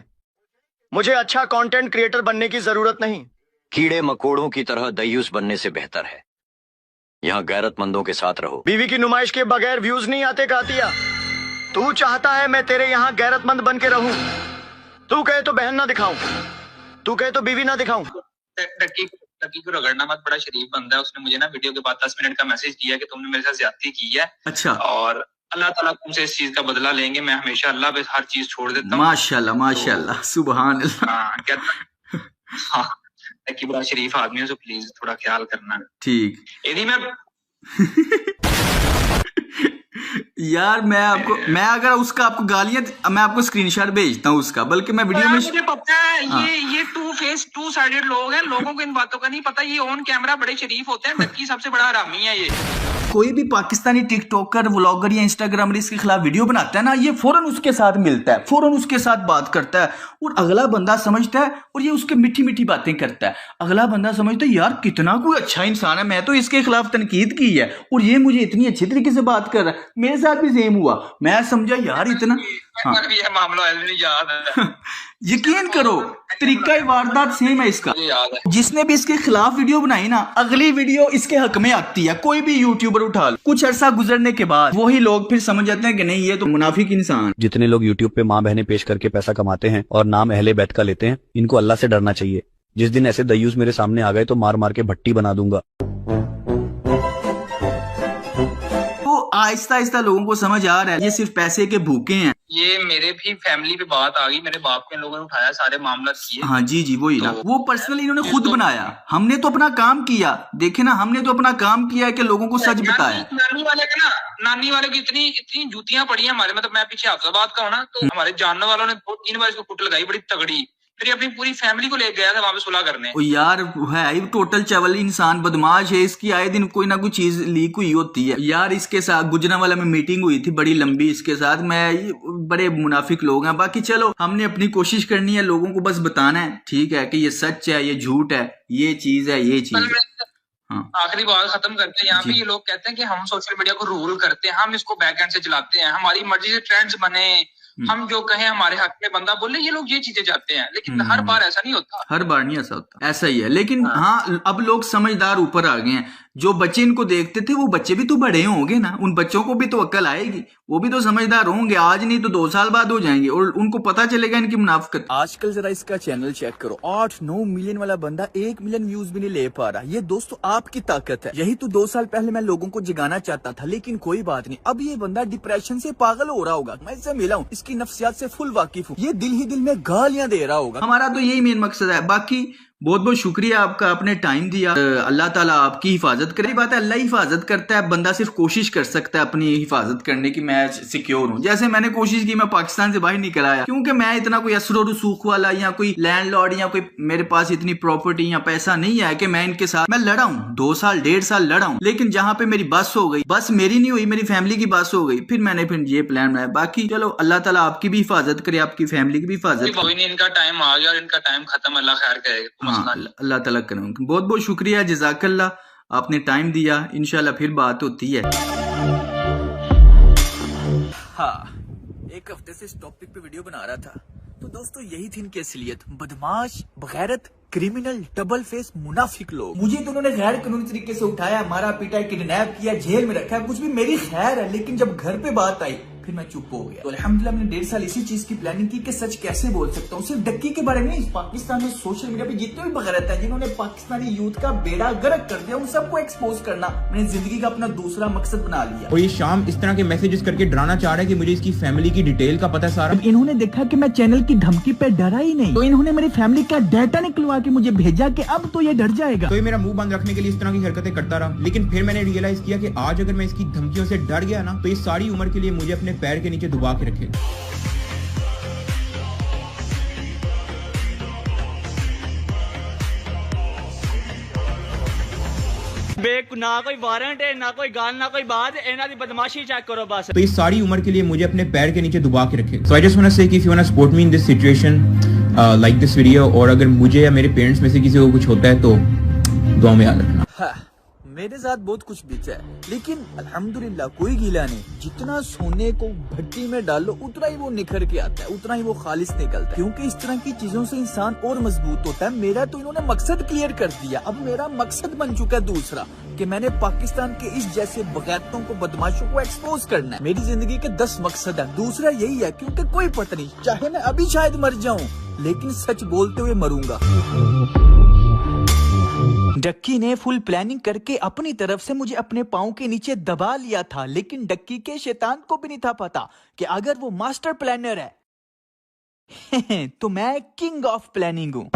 S: मुझे अच्छा कंटेंट क्रिएटर बनने की जरूरत नहीं।
T: कीड़े मकोड़ों की तरह दयूस बनने से बेहतर है यहाँ गैरतमंदों के साथ रहो।
S: बीवी की नुमाइश के बगैर व्यूज नहीं आते कातिया। तू चाहता है मैं तेरे यहाँ गैरतमंद बन के रहूं। तू कहे तो बहन ना दिखाऊं, तू कहे तो बीवी ना दिखाऊं।
L: डक्की को रगड़ना मत, बड़ा शरीफ बंदा है। उसने मुझे ना वीडियो के बाद 10 मिनट का मैसेज दिया कि तुमने मेरे साथ ज्यादती की है।
F: अच्छा।
L: और अल्लाह ताला तुमसे इस चीज का बदला लेंगे। मैं हमेशा अल्लाह पे हर चीज छोड़ देता हूँ।
F: माशाल्लाह माशाल्लाह, सुभान अल्लाह।
L: हाँ, कहता हाँ, डक्की बड़ा शरीफ आदमी है, तो प्लीज थोड़ा ख्याल करना।
F: ठीक।
L: यदि मैं
F: यार मैं अगर उसका आपको गालियां, मैं आपको स्क्रीनशॉट भेजता हूँ उसका, बल्कि मैं वीडियो में
L: मुझे पता है। ये टू फेस टू साइडेड लोग हैं। लोगों को इन बातों का नहीं पता। ये ऑन कैमरा बड़े शरीफ होते हैं। डक्की सबसे बड़ा हरामी है। ये
F: कोई भी पाकिस्तानी टिकटॉकर, व्लॉगर या इंस्टाग्रामर इसके खिलाफ वीडियो बनाता है ना, ये फौरन उसके साथ मिलता है, फौरन उसके साथ बात करता है, और अगला बंदा समझता है, और ये उसके मीठी मीठी बातें करता है। अगला बंदा समझता है यार कितना कोई अच्छा इंसान है, मैं तो इसके खिलाफ तनकीद की है और ये मुझे इतनी अच्छी तरीके से बात कर रहा है। मेरे साथ भी सेम हुआ। मैं समझा यार इतना
L: मामला याद है।
F: यकीन करो, तरीका वारदात सेम है इसका। जिसने भी इसके खिलाफ वीडियो बनाई ना, अगली वीडियो इसके हक में आती है। कोई भी यूट्यूबर उठा लो, कुछ अरसा गुजरने के बाद वही लोग फिर समझ जाते हैं कि नहीं ये तो मुनाफिक इंसान।
T: जितने लोग यूट्यूब पे माँ बहनें पेश करके पैसा कमाते हैं और नाम अहले बैत का लेते हैं, इनको अल्लाह से डरना चाहिए। जिस दिन ऐसे दयूस मेरे सामने आ गए तो मार मार के भट्टी बना दूंगा।
F: आहिस्ता आहिस्ता लोगों को समझ आ रहा है ये सिर्फ पैसे के भूखे हैं।
L: ये मेरे भी फैमिली पे बात आ गई। मेरे बाप के लोगों ने उठाया, सारे मामला किए।
F: हाँ जी वही ना, वो पर्सनली इन्होंने खुद बनाया। हमने तो अपना काम किया, देखे ना, हमने तो अपना काम किया है कि लोगों को सच बताया।
L: नानी वाले की इतनी जूतियां पड़ी हैं हमारे, मतलब मैं पीछे हाफिजाबाद का हूँ ना, तो हमारे जानने वालों ने 2-3 बार इसको कुट लगाई बड़ी तगड़ी। फिर अपनी पूरी फैमिली को ले गया था वहां पे सुलह करने।
F: ओ यार है टोटल चावल इंसान, बदमाश है। इसकी आए दिन कोई ना कोई चीज लीक हुई होती है। यार इसके साथ गुजरांवाला में मीटिंग हुई थी बड़ी लंबी इसके साथ। मैं बड़े मुनाफिक लोग हैं। बाकी चलो, हमने अपनी कोशिश करनी है, लोगों को बस बताना है, ठीक है, कि ये सच है, ये झूठ है, ये चीज है, ये चीज है। हाँ।
L: आखिरी बात खत्म करते हैं। यहाँ पे ये लोग कहते हैं कि हम सोशल मीडिया को रूल करते हैं, हम इसको बैकएंड से चलाते हैं, हमारी मर्जी से ट्रेंड्स बने, हम जो कहें हमारे हक में बंदा बोले। ये लोग ये चीजें चाहते हैं, लेकिन हर बार ऐसा नहीं होता।
F: हर बार नहीं ऐसा होता, ऐसा ही है। लेकिन हाँ, अब लोग समझदार ऊपर आ गए हैं। जो बच्चे इनको देखते थे वो बच्चे भी तो बड़े होंगे ना, उन बच्चों को भी तो अक्ल आएगी, वो भी तो समझदार होंगे। आज नहीं तो 2 साल बाद हो जाएंगे और उनको पता चलेगा इनकी मुनाफिकत।
A: आजकल जरा इसका चैनल चेक करो, 8-9 मिलियन वाला बंदा 1 मिलियन व्यूज भी नहीं ले पा रहा। ये दोस्तों आपकी ताकत है। यही तो 2 साल पहले मैं लोगों को जगाना चाहता था, लेकिन कोई बात नहीं। अब ये बंदा डिप्रेशन से पागल हो रहा होगा। मैं इससे मिला हूँ, इसकी नफ्सियात से फुल वाकिफ हूँ। ये दिल ही दिल में गालियां दे रहा होगा।
F: हमारा तो यही मेन मकसद है। बाकी
L: बहुत बहुत शुक्रिया आपका, आपने टाइम दिया। अल्लाह ताला आपकी हिफाजत करे। बात है, अल्लाह हिफाजत करता है, बंदा सिर्फ कोशिश कर सकता है अपनी हिफाजत करने की। मैं सिक्योर हूँ, जैसे मैंने कोशिश की, मैं पाकिस्तान से बाहर निकल आया, क्योंकि मैं इतना कोई असर रसूख वाला या कोई लैंडलॉर्ड या कोई मेरे पास इतनी प्रॉपर्टी या पैसा नहीं है कि मैं इनके साथ मैं लड़ा हूँ। 2 साल 1.5 साल लड़ा हूँ, लेकिन जहाँ पे मेरी बस हो गई, बस मेरी नहीं हुई, मेरी फैमिली की बस हो गई, फिर मैंने ये प्लान बनाया। बाकी चलो अल्लाह ताला आपकी भी हिफाजत करे, आपकी फैमिली की भी हिफाजत।
I: कोई नहीं, इनका टाइम आ गया और इनका टाइम खत्म, अल्लाह खैर करेगा।
L: हाँ, अल्लाह ताला करे। बहुत बहुत शुक्रिया, जज़ाकल्लाह, आपने टाइम दिया। इंशाल्लाह फिर बात होती है।
A: हाँ, एक हफ्ते से इस टॉपिक पे वीडियो बना रहा था, तो दोस्तों यही थी इनकी असलियत। बदमाश, बगैरत, क्रिमिनल, डबल फेस, मुनाफिक लोग। मुझे तो उन्होंने गैर कानूनी तरीके से उठाया, मारा पीटा, किडनैप किया, जेल में रखा, कुछ भी मेरी खैर है, लेकिन जब घर पे बात आई फिर मैं चुप हो गया। तो अल्हम्दुलिल्लाह मैंने 1.5 साल इसी चीज की प्लानिंग की कि सच कैसे बोल सकता हूँ। सिर्फ डक्की के बारे में नहीं, पाकिस्तान में सोशल मीडिया पे जितने भी बगैरत है जिन्होंने पाकिस्तानी यूथ का बेड़ा गर्क कर दिया, उन सबको एक्सपोज करना मैंने जिंदगी का अपना दूसरा मकसद बना लिया।
D: और ये शाम इस तरह के मैसेजेस करके डराना चाह रहा है कि मुझे इसकी फैमिली की डिटेल का पता सारा।
A: इन्होंने देखा कि मैं चैनल की धमकी पे डरा ही नहीं, तो इन्होंने मेरी फैमिली का डाटा निकलवा के मुझे भेजा कि अब तो ये डर जाएगा।
D: तो ये मेरा मुंह बंद रखने के लिए इस तरह की हरकतें करता रहा, लेकिन फिर मैंने रियलाइज किया कि आज अगर मैं इसकी धमकियों से डर गया ना, तो ये सारी उम्र के लिए मुझे अपने पैर के नीचे दबा के रखेगा।
H: ना कोई वारंट है, ना कोई गाल, ना कोई बात, इन्हां दी बदमाशी चेक करो बस।
D: तो ये सारी उम्र के लिए मुझे अपने पैर के नीचे दबा के रखे। So I just want to say कि if you want to support me in this situation, like this video, और अगर मुझे या मेरे पेरेंट्स में से किसी को कुछ होता है तो दुआ में याद रखना।
A: हाँ, मेरे साथ बहुत कुछ बीता है, लेकिन अल्हम्दुलिल्लाह कोई गीला नहीं। जितना सोने को भट्टी में डालो उतना ही वो निखर के आता है, उतना ही वो खालिस निकलता है, क्योंकि इस तरह की चीजों से इंसान और मजबूत होता है। मेरा तो इन्होंने मकसद क्लियर कर दिया। अब मेरा मकसद बन चुका है दूसरा, कि मैंने पाकिस्तान के इस जैसे बगैरतों को, बदमाशों को एक्सपोज करना है। मेरी जिंदगी के 10 मकसद है, दूसरा यही है, क्योंकि कोई पता नहीं, चाहे मैं अभी शायद मर जाऊं, लेकिन सच बोलते हुए मरूंगा। डक्की ने फुल प्लानिंग करके अपनी तरफ से मुझे अपने पाँव के नीचे दबा लिया था, लेकिन डक्की के शैतान को भी नहीं था पता कि अगर वो मास्टर प्लानर है तो मैं किंग ऑफ प्लानिंग हूँ।